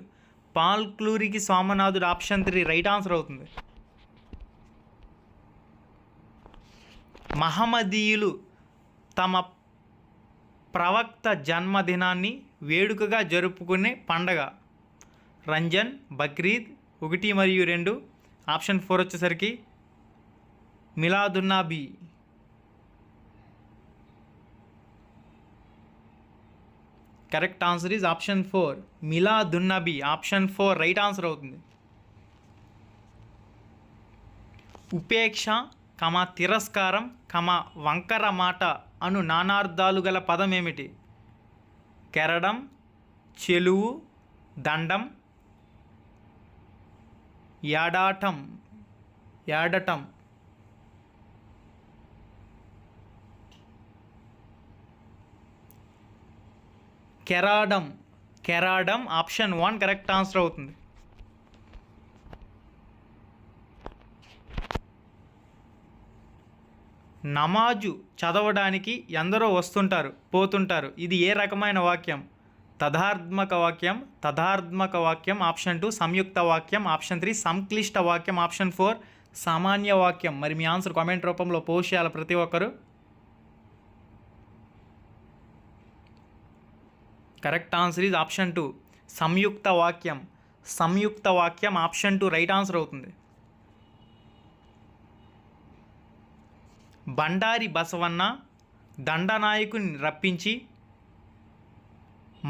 పాల్క్లూరికి సోమనాథుడు ఆప్షన్ 3 రైట్ ఆన్సర్ అవుతుంది. మహమ్మదీయులు తమ ప్రవక్త జన్మదినాన్ని వేడుకగా జరుపుకునే పండగ రంజాన్, బక్రీద్ 1 మరియు 2. ఆప్షన్ 4 వచ్చేసరికి Milad un Nabi. Correct answer is option 4 Milad un Nabi. Option 4 right answer అవుతుంది. ఉపేక్ష, తిరస్కారం, వంకర మాట అను నానార్థాలు గల పదం ఏమిటి? కెరడం, చెలువు, దండం, యాడటం. కెరాడం ఆప్షన్ 1 కరెక్ట్ ఆన్సర్ అవుతుంది. నమాజు చదవడానికి ఎందరో వస్తుంటారు పోతుంటారు. ఇది ఏ రకమైన వాక్యం? తదార్థ్మక వాక్యం. ఆప్షన్ 2 సంయుక్త వాక్యం. ఆప్షన్ 3 సంక్లిష్ట వాక్యం. ఆప్షన్ 4 సామాన్య వాక్యం. మరి మీ ఆన్సర్ కామెంట్ రూపంలో పోస్ట్ చేయాలి ప్రతి ఒక్కరు. కరెక్ట్ ఆన్సర్ ఈజ్ ఆప్షన్ 2 సంయుక్త వాక్యం. ఆప్షన్ 2 రైట్ ఆన్సర్ అవుతుంది. బండారి బసవన్న దండనాయకుని రప్పించి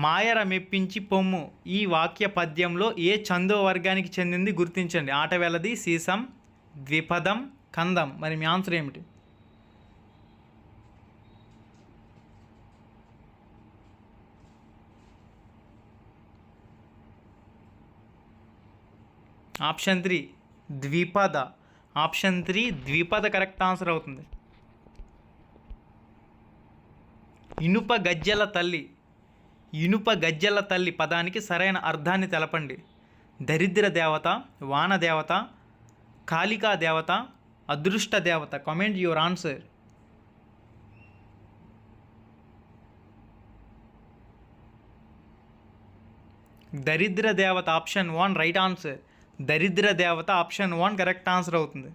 మాయర మెప్పించి పొమ్ము ఈ వాక్య పద్యంలో ఏ ఛందో వర్గానికి చెందింది గుర్తించండి. ఆటవెలది, సీసం, ద్విపదం, కందం. మరి మీ ఆన్సర్ ఏమిటి? ఆప్షన్ 3 ద్విపద. ఆప్షన్ 3 ద్విపద కరెక్ట్ ఆన్సర్ అవుతుంది. ఇనుప గజ్జెల తల్లి పదానికి సరైన అర్థాన్ని తెలపండి. దరిద్ర దేవత, వాన దేవత, కాళికా దేవత, అదృష్ట దేవత. Comment your answer. దరిద్ర దేవత ఆప్షన్ 1 రైట్ ఆన్సర్. దరిద్ర దేవత ఆప్షన్ 1 కరెక్ట్ ఆన్సర్ అవుతుంది.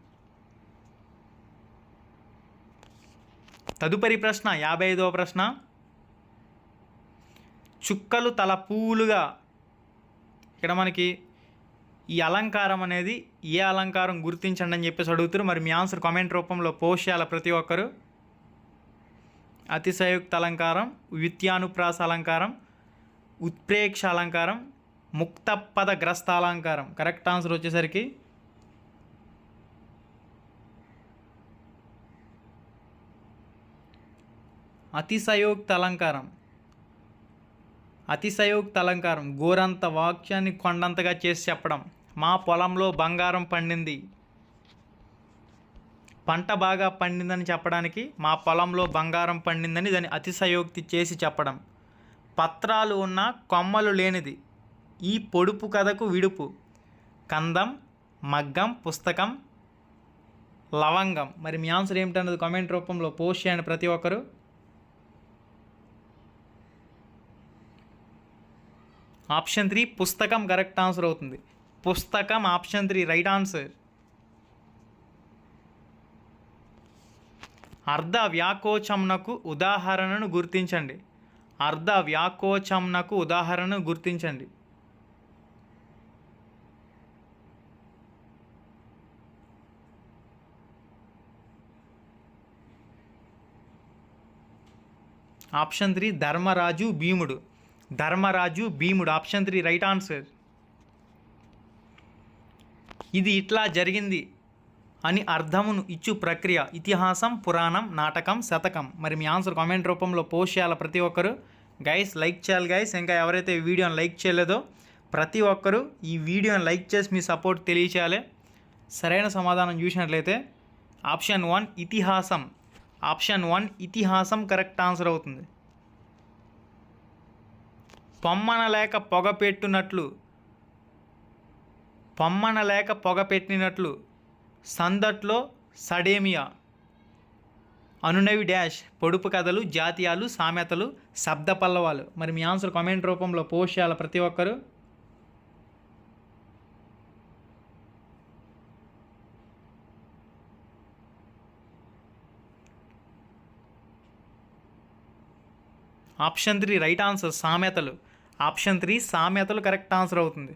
తదుపరి ప్రశ్న 55వ ప్రశ్న. చుక్కలు తల పువ్వులుగా, ఇక్కడ మనకి ఈ అలంకారం అనేది ఏ అలంకారం గుర్తించండి అని చెప్పేసి అడుగుతారు. మరి మీ ఆన్సర్ కామెంట్ రూపంలో పోస్ట్ చేయాలి ప్రతి ఒక్కరు. అతిశయోక్త అలంకారం, వ్యుత్యానుప్రాస అలంకారం, ఉత్ప్రేక్ష అలంకారం, ముక్తపద గ్రస్త అలంకారం. కరెక్ట్ ఆన్సర్ వచ్చేసరికి అతిశయోక్త అలంకారం. గోరంత వాక్యాన్ని కొండంతగా చేసి చెప్పడం. మా పొలంలో బంగారం పండింది. పంట బాగా పండిందని చెప్పడానికి మా పొలంలో బంగారం పండిందని దాన్ని అతిశయోక్తి చేసి చెప్పడం. పత్రాలు ఉన్న కొమ్మలు లేనిది. ఈ పొడుపు కథకు విడుపు. కందం, మగ్గం, పుస్తకం, లవంగం. మరి మీ ఆన్సర్ ఏమిటన్నది కామెంట్ రూపంలో పోస్ట్ చేయండి ప్రతి ఒక్కరు. ఆప్షన్ 3 పుస్తకం కరెక్ట్ ఆన్సర్ అవుతుంది. పుస్తకం ఆప్షన్ 3 రైట్ ఆన్సర్. అర్ధ వ్యాకోచంనకు ఉదాహరణను గుర్తించండి. అర్ధ వ్యాకోచంనకు ఉదాహరణను గుర్తించండి. ఆప్షన్ 3 ధర్మరాజు భీముడు. ధర్మరాజు భీముడు ఆప్షన్ 3 రైట్ ఆన్సర్. ఇది ఇట్లా జరిగింది అని అర్థమును ఇచ్చు ప్రక్రియ ఇతిహాసం, పురాణం, నాటకం, శతకం. మరి మీ ఆన్సర్ కామెంట్ రూపంలో పోస్ట్ చేయాలి ప్రతి ఒక్కరు. గైస్ లైక్ చేయాలి గైస్. ఇంకా ఎవరైతే ఈ వీడియోని లైక్ చేయలేదో ప్రతి ఒక్కరు ఈ వీడియోని లైక్ చేసి మీ సపోర్ట్ తెలియచేయాలి. సరైన సమాధానం చూసినట్లయితే ఆప్షన్ 1 ఇతిహాసం. ఆప్షన్ 1 ఇతిహాసం కరెక్ట్ ఆన్సర్ అవుతుంది. పొమ్మనలేక పొగ పెట్టినట్లు సందట్లో సడేమియా అనునవి డాష్ పొడుపు కథలు, జాతీయాలు, సామెతలు, శబ్ద పల్లవాలు. మరి మీ ఆన్సర్ కామెంట్ రూపంలో పోస్ట్ చేయాలి ప్రతి ఒక్కరు. ఆప్షన్ 3 రైట్ ఆన్సర్ సామెతలు. ఆప్షన్ 3 సామెతలు కరెక్ట్ ఆన్సర్ అవుతుంది.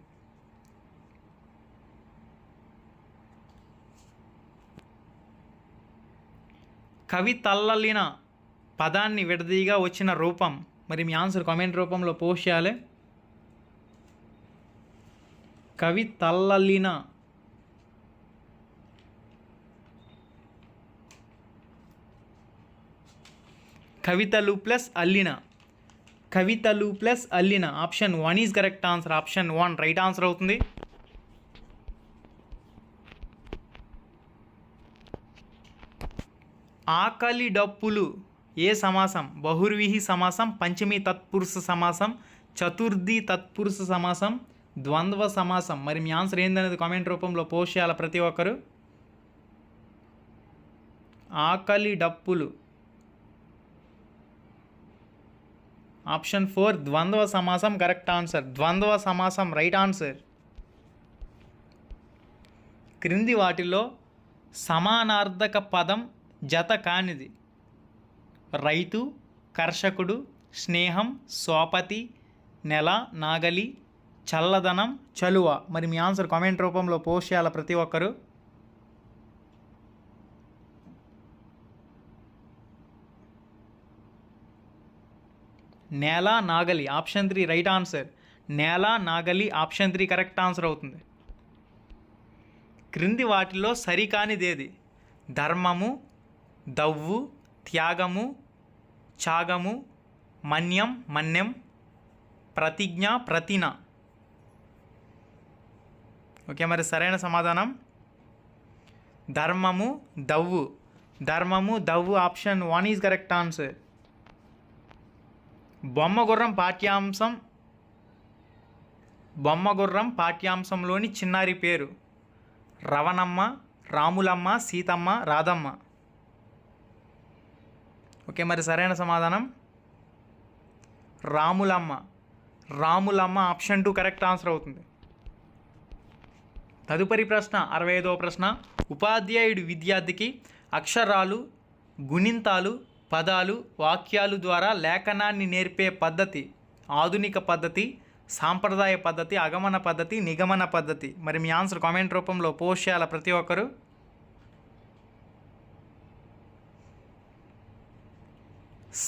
కవి తల్లలిన పదాన్ని విడదీగా వచ్చిన రూపం. మరి మీ ఆన్సర్ కామెంట్ రూపంలో పోస్ట్ చేయాలి. కవి తల్లలిన కవితలు ప్లస్ అల్లిన. కవితలు ప్లస్ అల్లిన option 1 is correct answer. Option 1 right answer అవుతుంది. ఆకలి డప్పులు ఏ సమాసం? బహుర్విహి సమాసం, పంచమి తత్పురుష సమాసం, చతుర్థి తత్పురుష సమాసం, ద్వంద్వ సమాసం. మరి మీ ఆన్సర్ ఏందనేది కామెంట్ రూపంలో పోస్ట్ చేయాలి ప్రతి ఒక్కరు. ఆకలి డప్పులు ఆప్షన్ 4 ద్వంద్వ సమాసం కరెక్ట్ ఆన్సర్. ద్వంద్వ సమాసం రైట్ ఆన్సర్. క్రింది వాటిలో సమానార్థక పదం జత కానిది? రైతు, కర్షకుడు, స్నేహం, సోపతి, నెల, నాగలి, చల్లదనం, చలువ. మరి మీ ఆన్సర్ కామెంట్ రూపంలో పోస్ట్ చేయాలి ప్రతి ఒక్కరు. నేల, నాగలి ఆప్షన్ 3 రైట్ ఆన్సర్. నేల, నాగలి ఆప్షన్ 3 కరెక్ట్ ఆన్సర్ అవుతుంది. క్రింది వాటిలో సరికానిదేది? ధర్మము, దవ్వు, త్యాగము, త్యాగము, మన్యం, మన్యం, ప్రతిజ్ఞ, ప్రతిన. ఓకే, మరి సరైన సమాధానం ధర్మము, దవ్వు. ధర్మము, దవ్వు ఆప్షన్ 1 ఈజ్ కరెక్ట్ ఆన్సర్. బొమ్మగుర్రం పాఠ్యాంశంలోని చిన్నారి పేరు? రవణమ్మ, రాములమ్మ, సీతమ్మ, రాధమ్మ. ఓకే, మరి సరైన సమాధానం Ramulamma. Ramulamma option 2 correct answer అవుతుంది. తదుపరి ప్రశ్న 65వ ప్రశ్న. ఉపాధ్యాయుడు విద్యార్థికి అక్షరాలు, గుణింతాలు, పదాలు, వాక్యాలు ద్వారా లేఖనాన్ని నేర్పే పద్ధతి ఆధునిక పద్ధతి, సాంప్రదాయ పద్ధతి, ఆగమన పద్ధతి, నిగమన పద్ధతి. మరి మీ ఆన్సర్ కామెంట్ రూపంలో పోస్ట్ చేయాలి ప్రతి ఒక్కరు.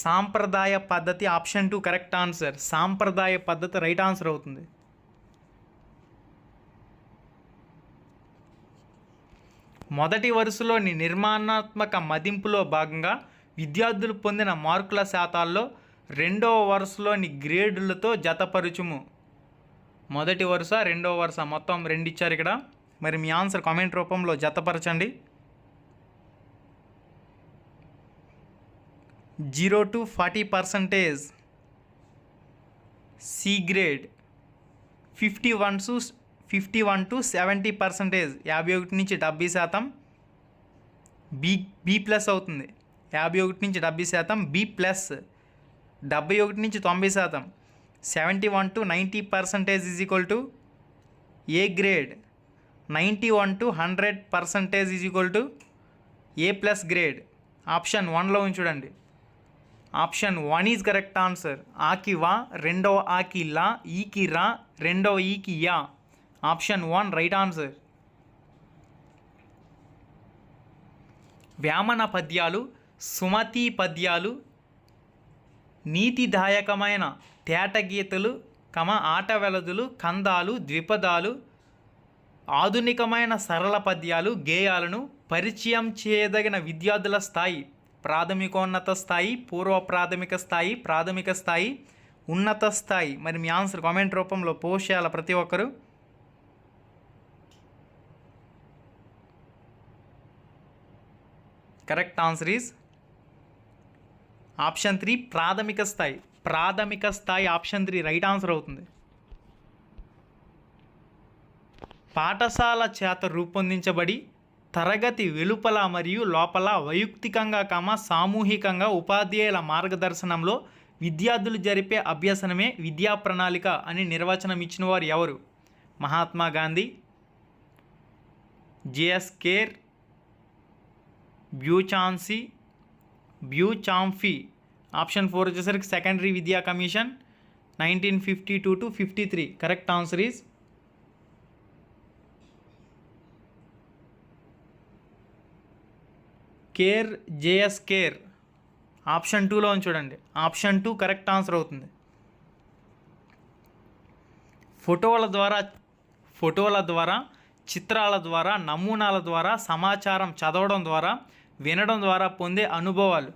సాంప్రదాయ పద్ధతి ఆప్షన్ 2 కరెక్ట్ ఆన్సర్. సాంప్రదాయ పద్ధతి రైట్ ఆన్సర్ అవుతుంది. మొదటి వరుసలోని నిర్మాణాత్మక మదింపులో భాగంగా విద్యార్థులు పొందిన మార్కుల శాతాల్లో రెండవ వరుసలోని గ్రేడులతో జతపరుచుము. మొదటి వరుస, రెండవ వరుస మొత్తం 2 ఇచ్చారు ఇక్కడ. మరి మీ ఆన్సర్ కామెంట్ రూపంలో జతపరచండి. 0 to 40% సి గ్రేడ్, 51 to 70%, 51 నుంచి 70% బి ప్లస్ అవుతుంది. 51 నుంచి 70% బి ప్లస్, 71 నుంచి 90%, 71 to 90% is equal to A grade, 91 to 100% is equal to A plus grade. Option 1లో చూడండి. Option 1 is correct answer. ఆకి వా, రెండవ ఆకి లా, ఈకి రా, రెండవ ఈకి యా. Option 1 right answer. వేమన పద్యాలు, సుమతి పద్యాలు నీతిదాయకమైన తేటగీతలు ఆట వెలదులు కందాలు ద్విపదాలు ఆధునికమైన సరళ పద్యాలు గేయాలను పరిచయం చేయదగిన విద్యార్థుల స్థాయి ప్రాథమికోన్నత స్థాయి పూర్వ ప్రాథమిక స్థాయి ప్రాథమిక స్థాయి ఉన్నత స్థాయి. మరి మీ ఆన్సర్ కామెంట్ రూపంలో పోస్ట్ చేయాలి ప్రతి ఒక్కరు. కరెక్ట్ ఆన్సర్ ఈజ్ ఆప్షన్ 3 ప్రాథమిక స్థాయి. ప్రాథమిక స్థాయి ఆప్షన్ 3 రైట్ ఆన్సర్ అవుతుంది. పాఠశాల చేత రూపొందించబడి తరగతి వెలుపల మరియు లోపల వైయక్తికంగా సామూహికంగా ఉపాధ్యాయుల మార్గదర్శనంలో విద్యార్థులు జరిపే అభ్యసనమే విద్యా ప్రణాళిక అని నిర్వచనం ఇచ్చిన వారు ఎవరు? Mahatma Gandhi, J S Kerr, Beauchamp. Option 4 వచ్చేసరికి సెకండరీ విద్యా commission 1952 to 53. Correct answer is Kerr, J S Kerr. Option 2లో చూడండి. ఆప్షన్ 2 కరెక్ట్ ఆన్సర్ అవుతుంది. ఫోటోల ద్వారా చిత్రాల ద్వారా నమూనాల ద్వారా సమాచారం చదవడం ద్వారా వినడం ద్వారా పొందే అనుభవాలు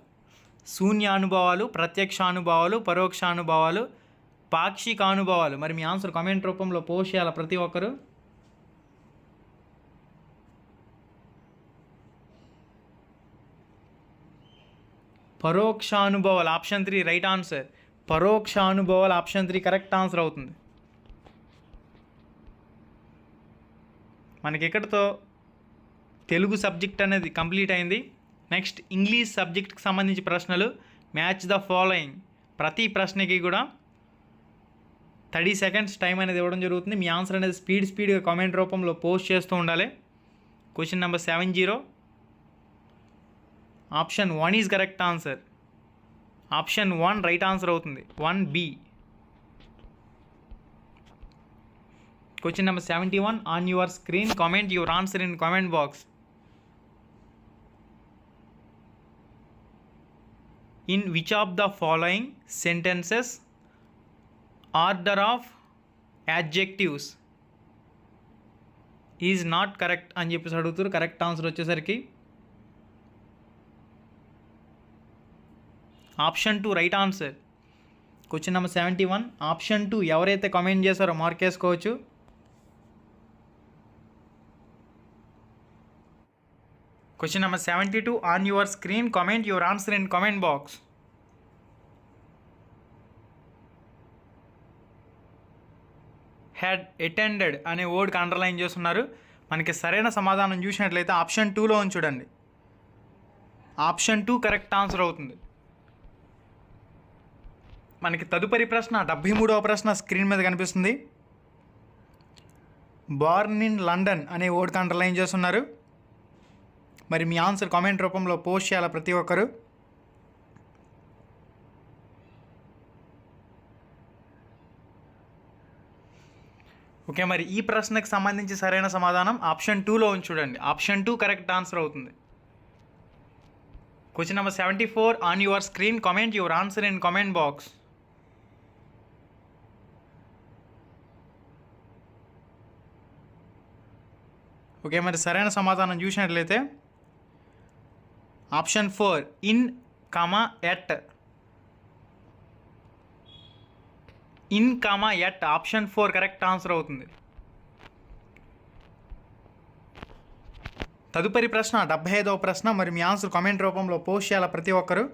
శూన్య అనుభవాలు, ప్రత్యక్ష అనుభవాలు, పరోక్ష అనుభవాలు, పాక్షిక అనుభవాలు. మరి మీ ఆన్సర్ కామెంట్ రూపంలో పోస్ట్ చేయాలి ప్రతి ఒక్కరు. పరోక్ష అనుభవాలు ఆప్షన్ 3 రైట్ ఆన్సర్. పరోక్ష అనుభవాలు ఆప్షన్ 3 కరెక్ట్ ఆన్సర్ అవుతుంది. మనకి ఇక్కడితో తెలుగు సబ్జెక్ట్ అనేది కంప్లీట్ అయింది. నెక్స్ట్ ఇంగ్లీష్ సబ్జెక్ట్కి సంబంధించి ప్రశ్నలు. Match the following. ప్రతి ప్రశ్నకి కూడా 30 seconds టైం అనేది ఇవ్వడం జరుగుతుంది. మీ ఆన్సర్ అనేది స్పీడ్గా కామెంట్ రూపంలో పోస్ట్ చేస్తూ ఉండాలి. Question number 70. Option 1 is correct answer. Option 1 right answer అవుతుంది. 1B. Question number 71 on your screen. Comment your answer in comment box. In which of the following sentences order of adjectives is not correct అని చెప్పేసి అడుగుతారు. కరెక్ట్ ఆన్సర్ వచ్చేసరికి option 2 right answer. Question number 71 option 2 ఎవరైతే కామెంట్ చేశారో మార్క్ చేసుకోవచ్చు. Question number 72 on your screen. Comment your answer in comment box. Had attended అనే వర్డ్కి అండర్లైన్ చేస్తున్నారు. మనకి సరైన సమాధానం చూసినట్లయితే ఆప్షన్ 2లో చూడండి. ఆప్షన్ 2 కరెక్ట్ ఆన్సర్ అవుతుంది. మనకి తదుపరి ప్రశ్న 73వ ప్రశ్న స్క్రీన్ మీద కనిపిస్తుంది. బార్న్ ఇన్ లండన్ అనే వర్డ్కి అండర్లైన్ చేస్తున్నారు. మరి మీ ఆన్సర్ కామెంట్ రూపంలో పోస్ట్ చేయాలి ప్రతి ఒక్కరు. ఓకే, మరి ఈ ప్రశ్నకు సంబంధించి సరైన సమాధానం ఆప్షన్ 2లో చూడండి. ఆప్షన్ 2 కరెక్ట్ ఆన్సర్ అవుతుంది. Question number 74 on your screen. Comment your answer in comment box. Okay, మరి సరైన సమాధానం చూసినట్లయితే option 4 innate. Innate option 4 correct answer అవుతుంది. తదుపరి ప్రశ్న 75వ ప్రశ్న. మరి మీ ఆన్సర్ కామెంట్ రూపంలో పోస్ట్ చేయాలి ప్రతి ఒక్కరు.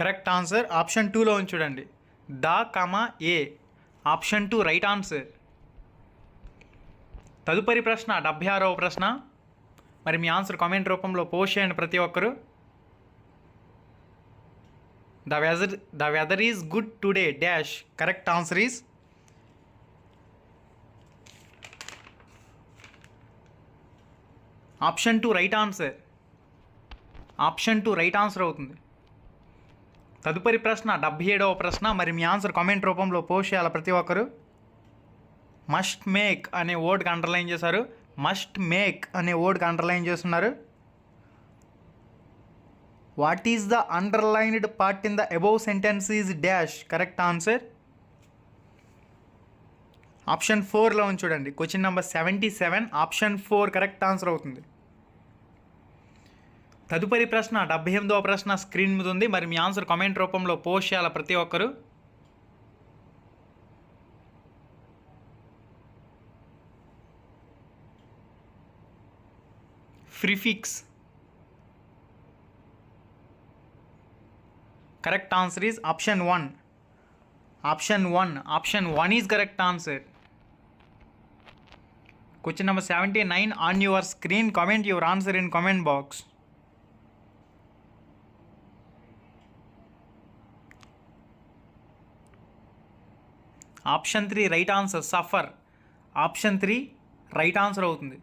కరెక్ట్ ఆన్సర్ ఆప్షన్ 2లో చూడండి. ఏ. Option 2 right answer. తదుపరి ప్రశ్న 76వ ప్రశ్న. మరి మీ ఆన్సర్ కామెంట్ రూపంలో పోస్ట్ చేయండి ప్రతి ఒక్కరు. The weather is good today dash. Correct answer is option 2 right answer. Option 2 right answer అవుతుంది. తదుపరి ప్రశ్న 77వ ప్రశ్న. మరి మీ ఆన్సర్ కామెంట్ రూపంలో పోస్ట్ చేయాలి ప్రతి ఒక్కరు. మస్ట్ మేక్ అనే వర్డ్కి అండర్లైన్ చేశారు. మస్ట్ మేక్ అనే వర్డ్కి అండర్లైన్ చేస్తున్నారు. What is the underlined part in the above sentence is dash. Correct answer option 4లో ఉంది చూడండి. Question number 77 option 4 correct answer అవుతుంది. తదుపరి ప్రశ్న 78వ ప్రశ్న స్క్రీన్ మీద ఉంది. మరి మీ ఆన్సర్ కామెంట్ రూపంలో పోస్ట్ చేయాలి ప్రతి ఒక్కరు. Prefix. Correct answer is option 1. Option 1 is correct answer. Question number 79 on your screen. Comment your answer in comment box. Option 3 right answer suffer. Option 3 right answer అవుతుంది.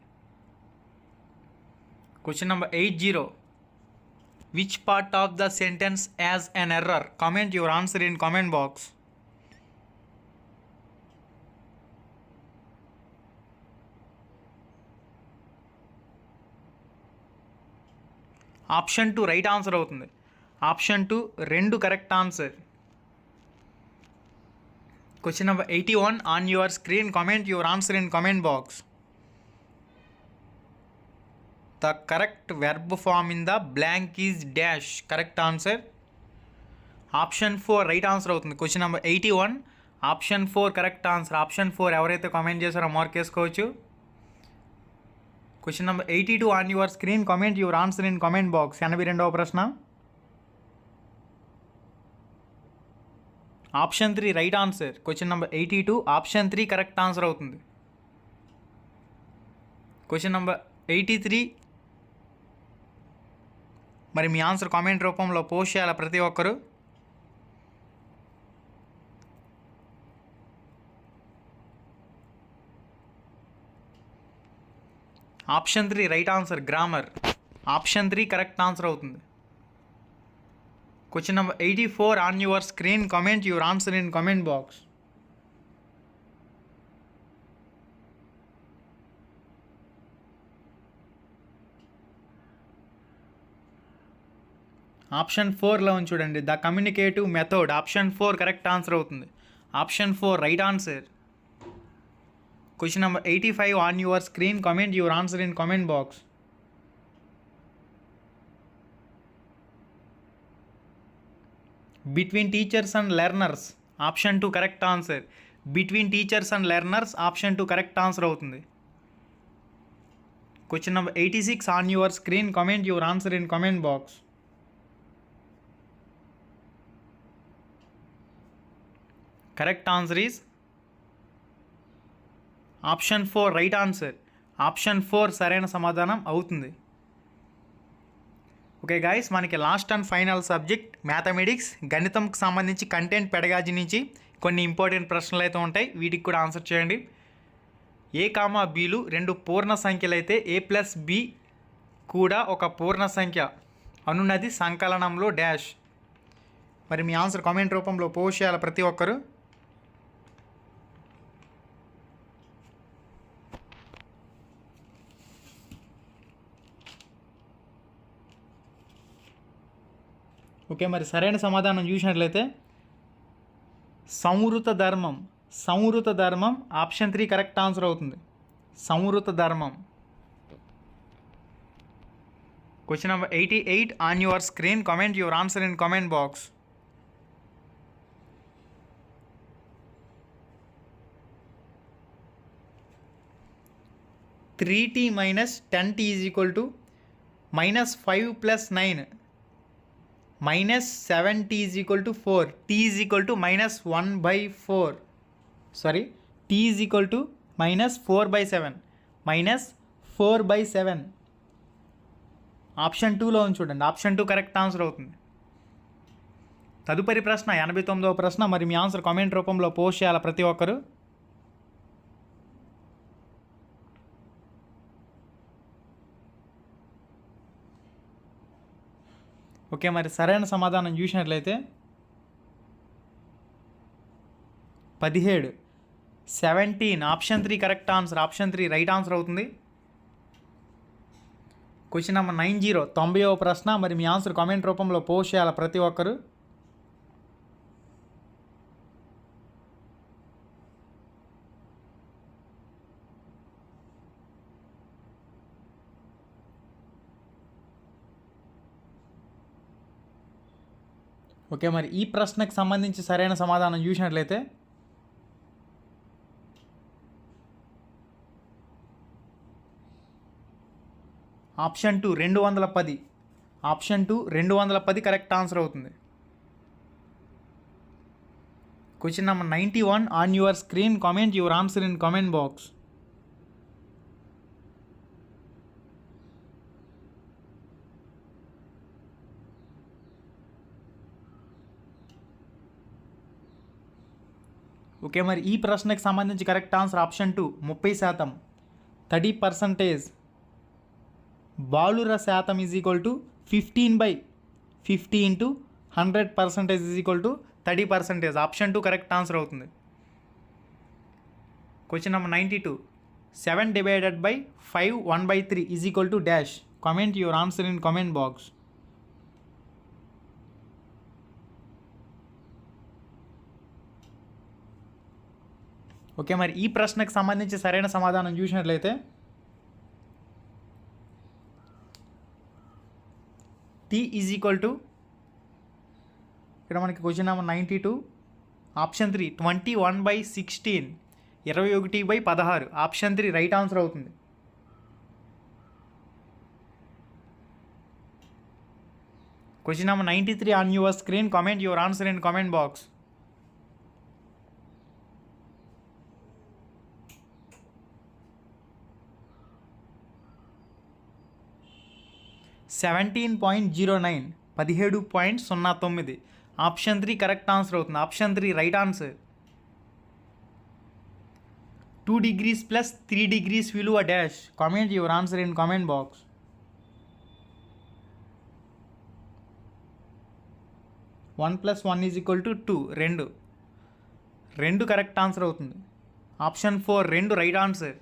Question number 80 which part of the sentence has an error. Comment your answer in comment box. Option 2 right answer అవుతుంది. Option 2 2 correct answer. Question number 81 on your screen. Comment your answer in comment box. The correct verb form in the blank is dash. Correct answer option 4 right answer అవుతుంది. Question number 81 option 4 correct answer. Option 4 ఎవరైతే కామెంట్ చేశారో మార్క్ వేసుకోవచ్చు. Question number 82 on your screen. Comment your answer in comment box. 82వ ప్రశ్న. Option 3 right answer. Question number 82 option 3 correct answer అవుతుంది. క్వశ్చన్ నెంబర్ 83 మరి మీ ఆన్సర్ కామెంట్ రూపంలో పోస్ట్ చేయాలి ప్రతి ఒక్కరు. Option 3 right answer grammar. Option 3 correct answer అవుతుంది. Question number 84 on your screen. Comment your answer in comment box. Option 4లో ఉంది చూడండి. The communicative method. Option 4 correct answer అవుతుంది. Option 4 right answer. Question number 85 on your screen. Comment your answer in comment box. Between teachers and learners. Option 2 correct answer. Between teachers and learners. Option 2 correct answer అవుతుంది. Question number 86 on your screen. Comment your answer in comment box. Correct answer is option 4 right answer. Option 4 సరైన సమాధానం అవుతుంది. ఓకే గాయస్, మనకి last and final subject mathematics. గణితంకి సంబంధించి కంటెంట్ పెడగాజీ నుంచి కొన్ని ఇంపార్టెంట్ ప్రశ్నలు అయితే ఉంటాయి. వీటికి కూడా ఆన్సర్ చేయండి. ఏ కామా బీలు 2 పూర్ణ సంఖ్యలు అయితే ఏ ప్లస్ బి కూడా ఒక పూర్ణ సంఖ్య అనున్నది సంకలనంలో డాష్. మరి మీ ఆన్సర్ కామెంట్ రూపంలో పోస్ట్ చేయాలి ప్రతి ఒక్కరు. ఓకే, మరి సరైన సమాధానం చూసినట్లయితే సంవృత ధర్మం. సంవృత ధర్మం ఆప్షన్ 3 కరెక్ట్ ఆన్సర్ అవుతుంది. సంవృత ధర్మం. Question number 88 on your screen. Comment your answer in comment box. (3t minus 10t is equal to minus 5 plus 9 minus 7t is equal to 4. t is equal to minus 1 by 4. Sorry, t is equal to minus 4 by 7. Minus 4 by 7. Option 2లో ఉంది చూడండి. ఆప్షన్ 2 కరెక్ట్ ఆన్సర్ అవుతుంది. తదుపరి ప్రశ్న 89వ ప్రశ్న. మరి మీ ఆన్సర్ కామెంట్ రూపంలో పోస్ట్ చేయాలి ప్రతి ఒక్కరు. ఓకే, మరి సరైన సమాధానం చూసినట్లయితే 17. 17 option 3 correct answer. Option 3 right answer అవుతుంది. క్వశ్చన్ నెంబర్ 90 90వ ప్రశ్న. మరి మీ ఆన్సర్ కామెంట్ రూపంలో పోస్ట్ చేయాలి ప్రతి ఒక్కరు. ఓకే, మరి ఈ ప్రశ్నకు సంబంధించి సరైన సమాధానం చూసినట్లయితే ఆప్షన్ 2 210. ఆప్షన్ 2 210 కరెక్ట్ ఆన్సర్ అవుతుంది. Question number 91 on your screen. Comment your answer in comment box. Okay, మరి ఈ ప్రశ్నకు సంబంధించి కరెక్ట్ ఆన్సర్ ఆప్షన్ 2 30%. 30%. బాలుర శాతం is equal to 15/50 into 100% is equal to 30%. Option 2 correct answer అవుతుంది. Question number 92 7 divided by 5 1/3 is equal to dash. Comment your answer in comment box. Okay, మరి ఈ ప్రశ్నకు సంబంధించి సరైన సమాధానం చూసినట్లయితే టీ ఈజ్ ఈక్వల్ టు ఇక్కడ మనకి question number 92 option 3 21/16 21/16. Option 3 right answer అవుతుంది. Question number 93 on your screen. Comment your answer in comment box. (17.09) 17.09. Option 3 correct answer అవుతుంది. Option 3 right answer. 2 degrees plus 3 degrees విలువ dash. Comment your answer in comment box. (1 + 1 = 2) 2 correct answer అవుతుంది. Option 4 2 right answer.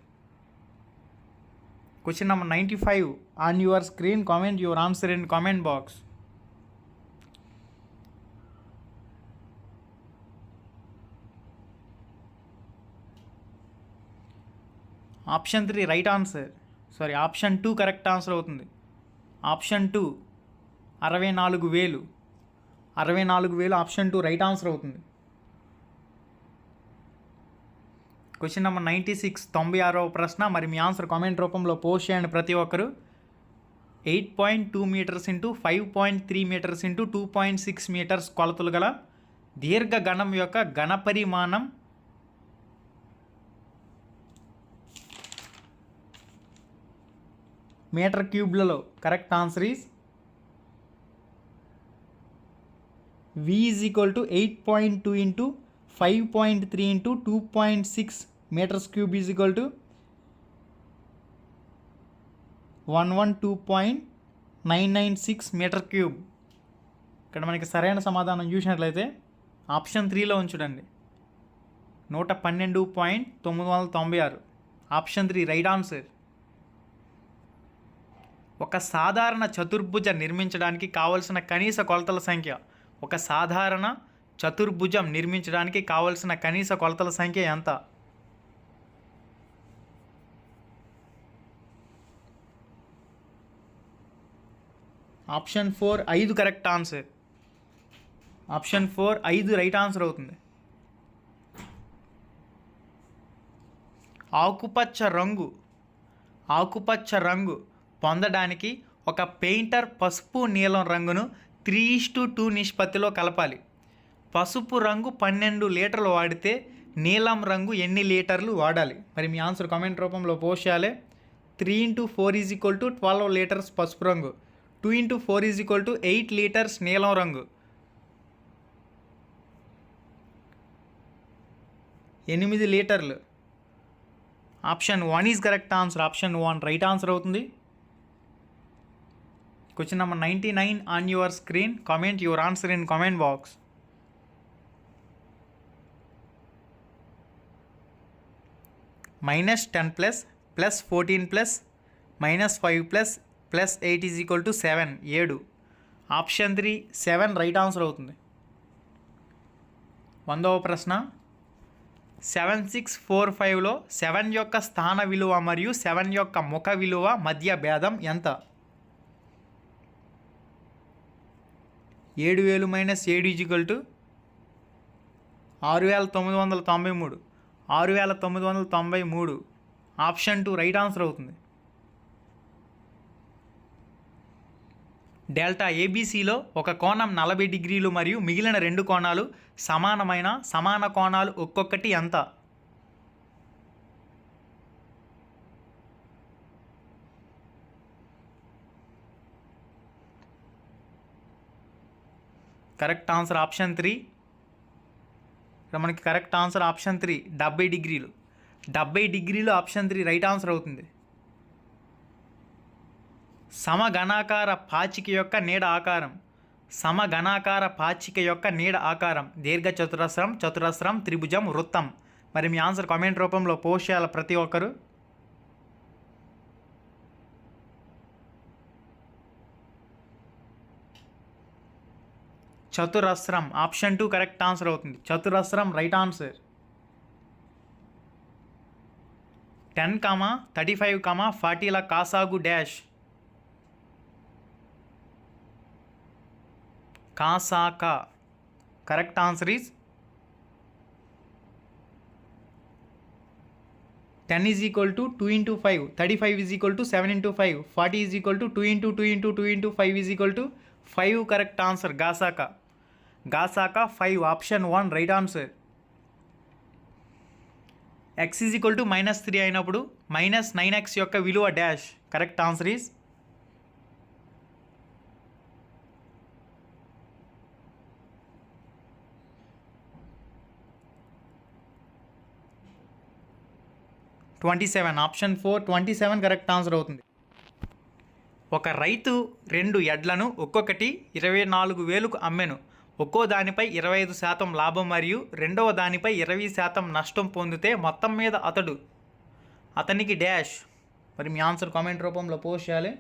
Question number 95 on your screen. Comment your answer in comment box. Option 3 right answer. Option 2 correct answer అవుతుంది. ఆప్షన్ 2 64,000. 64,000 ఆప్షన్ 2 రైట్ ఆన్సర్ అవుతుంది. క్వశ్చన్ నెంబర్ 96 96వ ప్రశ్న. మరి మీ ఆన్సర్ కామెంట్ రూపంలో పోస్ట్ చేయండి ప్రతి ఒక్కరు. 8.2 meters into 5.3 meters into 2.6 meters కొలతలు గల దీర్ఘగణం యొక్క ఘన పరిమాణం మీటర్ క్యూబ్లలో. Correct answer is V is equal to 8.2 into 5.3 into 2.6 meters cube is equal to 112.996 metre cube. ఇక్కడ మనకి సరైన సమాధానం చూసినట్లయితే ఆప్షన్ 3లో ఉంచుడండి. 112.996. Option 3 right answer. ఒక సాధారణ చతుర్భుజం నిర్మించడానికి కావలసిన కనీస కొలతల సంఖ్య. ఒక సాధారణ చతుర్భుజం నిర్మించడానికి కావలసిన కనీస కొలతల సంఖ్య ఎంత? Option 4 5 correct answer. Option 4 5 right answer అవుతుంది. ఆకుపచ్చ రంగు పొందడానికి ఒక పెయింటర్ పసుపు నీలం రంగును 3:2 నిష్పత్తిలో కలపాలి. పసుపు రంగు 12 లీటర్లు వాడితే నీలం రంగు ఎన్ని లీటర్లు వాడాలి? మరి మీ ఆన్సర్ కామెంట్ రూపంలో పోస్ట్ చేయాలి. 3 × 4 = 12 లీటర్స్ పసుపు రంగు. 2 × 4 = 8 లీటర్స్ నీలం రంగు. 8 లీటర్లు. Option 1 is correct answer. Option 1 right answer అవుతుంది. Question number 99 on your screen. Comment your answer in comment box. -10 + +14 + -5 + plus 8 is equal to 7 7. Option 3 7 right answer అవుతుంది. 100వ ప్రశ్న 7645లో 7 యొక్క స్థాన విలువ మరియు 7 యొక్క ముఖ విలువ మధ్య భేదం ఎంత? 7000 minus 7 is equal to 6993 6993. Option 2 right answer అవుతుంది. డెల్టా ఏబీసీలో ఒక కోణం 40 డిగ్రీలు మరియు మిగిలిన 2 కోణాలు సమాన కోణాలు ఒక్కొక్కటి ఎంత? Correct answer option 3. మనకి కరెక్ట్ ఆన్సర్ ఆప్షన్ 3 70 డిగ్రీలు. 70 డిగ్రీలు ఆప్షన్ 3 రైట్ ఆన్సర్ అవుతుంది. సమఘనాకార పాచిక యొక్క నీడ ఆకారం. సమఘనాకార పాచిక యొక్క నీడ ఆకారం దీర్ఘ చతురస్రం, చతురస్రం, త్రిభుజం, వృత్తం. మరి మీ ఆన్సర్ కామెంట్ రూపంలో పోస్ట్ చేయాలి ప్రతి ఒక్కరు. చతురస్రం ఆప్షన్ 2 కరెక్ట్ ఆన్సర్ అవుతుంది. చతురస్రం రైట్ ఆన్సర్. 10, 35, 40ల కాసాగు డాష్. కాసాకా. Correct answer is 10 is equal to 2 into 5, 35 is equal to 7 into 5, 40 is equal to 2 into 2 into 2 into 5 is equal to 5. Correct answer గాసాకా. గాసాకా 5 option 1 right answer. x is equal to -3 అయినప్పుడు -9x యొక్క విలువ dash. Correct answer is 27 option 4 27 correct answer అవుతుంది. ఒక రైతు 2 ఎడ్లను ఒక్కొక్కటి 24,000కు అమ్మెను. ఒక్కో దానిపై 25% లాభం మరియు రెండవ దానిపై 20% నష్టం పొందితే మొత్తం మీద అతనికి డాష్. మరి మీ ఆన్సర్ కామెంట్ రూపంలో పోస్ట్ చేయాలి.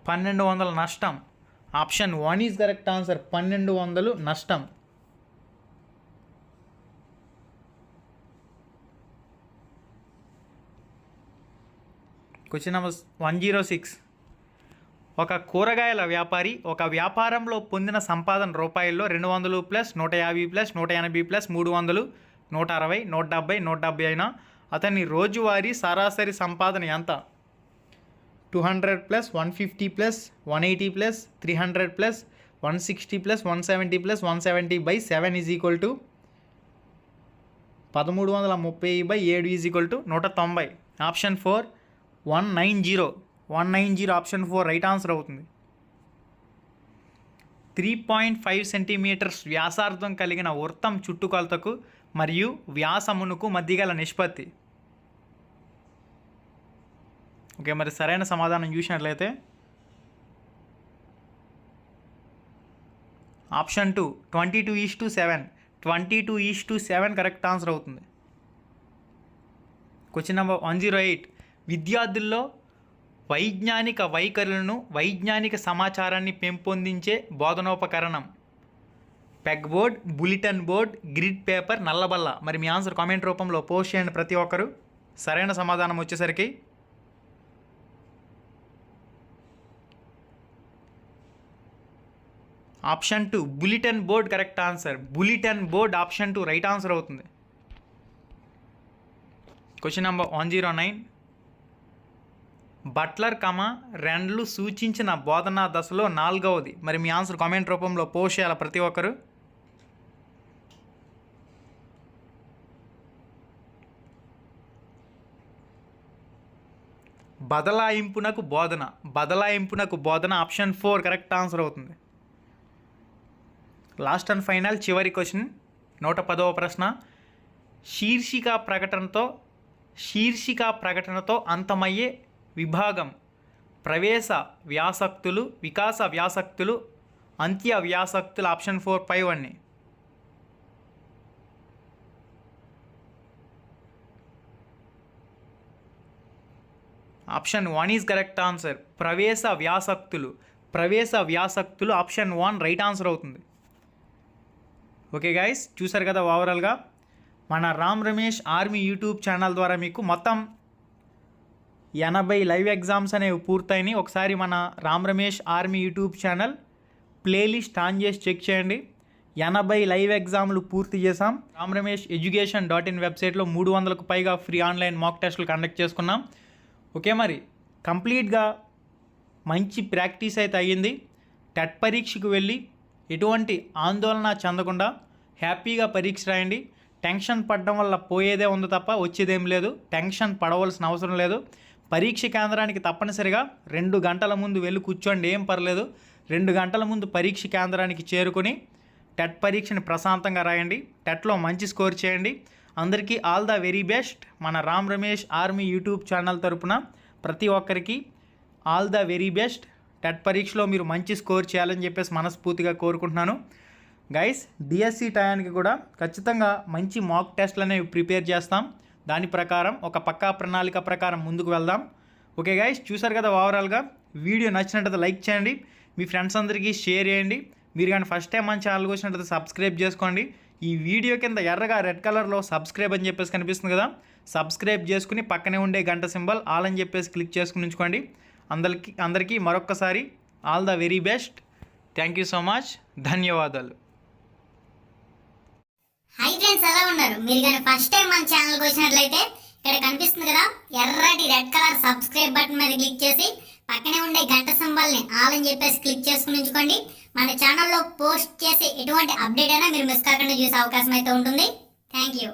$1200 నష్టం. Option 1 is correct answer. 1200 నష్టం. Question number 106. ఒక కూరగాయల వ్యాపారి ఒక వ్యాపారంలో పొందిన సంపాదన రూపాయల్లో 200 ప్లస్ 150 ప్లస్ 180 ప్లస్ 300 160 170 170 అయినా అతని రోజువారీ సరాసరి సంపాదన ఎంత? 200 plus 150 plus 180 plus 300 plus 160 plus 170 plus 170/7 is equal to 1330/7 is equal to 190. Option 4 190 option 4 right answer అవుతుంది. 3.5 సెంటీమీటర్స్ వ్యాసార్థం కలిగిన వృత్తం చుట్టుకొలతకు మరియు వ్యాసమునకు మధ్య గల నిష్పత్తి. ఓకే, మరి సరైన సమాధానం చూసినట్లయితే ఆప్షన్ 2 22:7 22:7 కరెక్ట్ ఆన్సర్ అవుతుంది. Question number 108. విద్యార్థుల్లో వైజ్ఞానిక వైఖరులను వైజ్ఞానిక సమాచారాన్ని పెంపొందించే బోధనోపకరణం. Peg board, bulletin board, grid paper, నల్లబల్ల. మరి మీ ఆన్సర్ కామెంట్ రూపంలో పోస్ట్ చేయండి ప్రతి ఒక్కరు. సరైన సమాధానం వచ్చేసరికి option 2 bulletin board correct answer. Bulletin board option 2 right answer అవుతుంది. Question number 109. బట్లర్ రెండ్లు సూచించిన బోధనా దశలో 4వది. మరి మీ ఆన్సర్ కామెంట్ రూపంలో పోస్ట్ చేయాలి ప్రతి ఒక్కరు. బదలాయింపునకు బోధన ఆప్షన్ 4 కరెక్ట్ ఆన్సర్ అవుతుంది. లాస్ట్ అండ్ ఫైనల్ చివరి క్వశ్చన్ 110వ ప్రశ్న. శీర్షిక ప్రకటనతో అంతమయ్యే విభాగం, ప్రవేశ వ్యాసక్తులు, వికాస వ్యాసక్తులు, అంత్య వ్యాసక్తులు. ఆప్షన్ 4, 5 అన్నీ. Option 1 is correct answer. ప్రవేశ వ్యాసక్తులు. ఆప్షన్ 1 రైట్ ఆన్సర్ అవుతుంది. ఓకే గైస్, చూసారు కదా ఓవరాల్గా మన Ram Ramesh army YouTube channel ద్వారా మీకు మొత్తం 80 లైవ్ ఎగ్జామ్స్ అనేవి పూర్తయినాయి. ఒకసారి మన Ram Ramesh army YouTube channel playlist on చేసి చెక్ చేయండి. 80 లైవ్ ఎగ్జామ్లు పూర్తి చేసాం. రామ్ రమేష్ education.in వెబ్సైట్లో 300కు పైగా ఫ్రీ ఆన్లైన్ మాక్ టెస్టులు కండక్ట్ చేసుకున్నాం. ఓకే, మరి కంప్లీట్గా మంచి ప్రాక్టీస్ అయితే అయ్యింది. టెట్ పరీక్షకు వెళ్ళి ఎటువంటి ఆందోళన చెందకుండా హ్యాపీగా పరీక్ష రాయండి. టెన్షన్ పడడం వల్ల పోయేదే ఉంది తప్ప వచ్చేదేం లేదు. టెన్షన్ పడవలసిన అవసరం లేదు. పరీక్ష కేంద్రానికి తప్పనిసరిగా 2 గంటల ముందు వెళ్ళి కూర్చోండి, ఏం పర్లేదు. 2 గంటల ముందు పరీక్ష కేంద్రానికి చేరుకొని టెట్ పరీక్షని ప్రశాంతంగా రాయండి. టెట్లో మంచి స్కోర్ చేయండి. అందరికీ ఆల్ ద వెరీ బెస్ట్. మన Ram Ramesh army YouTube channel తరపున ప్రతి ఒక్కరికి all the very best. TET పరీక్షలో మీరు మంచి స్కోర్ చేయాలని చెప్పేసి మనస్ఫూర్తిగా కోరుకుంటున్నాను. గైస్, డిఎస్సి టయానికి కూడా ఖచ్చితంగా మంచి మాక్ టెస్ట్లు అనేవి ప్రిపేర్ చేస్తాం. దాని ప్రకారం ఒక పక్కా ప్రణాళిక ప్రకారం ముందుకు వెళ్దాం. ఓకే గైస్, చూసారు కదా ఓవరాల్గా. వీడియో నచ్చినట్లయితే లైక్ చేయండి, మీ ఫ్రెండ్స్ అందరికీ షేర్ చేయండి. మీరు కానీ ఫస్ట్ టైం మన ఛానల్కి వచ్చినట్లయితే సబ్స్క్రైబ్ చేసుకోండి. ఈ వీడియో కింద ఎర్రగా రెడ్ కలర్లో సబ్స్క్రైబ్ అని చెప్పేసి కనిపిస్తుంది కదా, సబ్స్క్రైబ్ చేసుకుని పక్కనే ఉండే గంట సింబల్ ఆల్ అని చెప్పేసి క్లిక్ చేసుకుని ఉంచుకోండి. అందరికీ మరొక్కసారి all the very best. Thank you so much. ధన్యవాదాలు. హాయ్ ఫ్రెండ్స్, ఎలా ఉన్నారు? మీరు కానీ ఫస్ట్ టైం మన ఛానల్కి వచ్చినట్లయితే ఇక్కడ కనిపిస్తుంది కదా ఎర్రటి రెడ్ కలర్ సబ్స్క్రైబ్ బటన్ మీద క్లిక్ చేసి పక్కనే ఉండే గంట సింబల్ని ఆల్ అని చెప్పేసి క్లిక్ చేసుకుని ఉంచుకోండి. మన ఛానల్లో పోస్ట్ చేసే ఎటువంటి అప్డేట్ అయినా మీరు మిస్ కాకుండా చూసే అవకాశం అయితే ఉంటుంది. Thank you.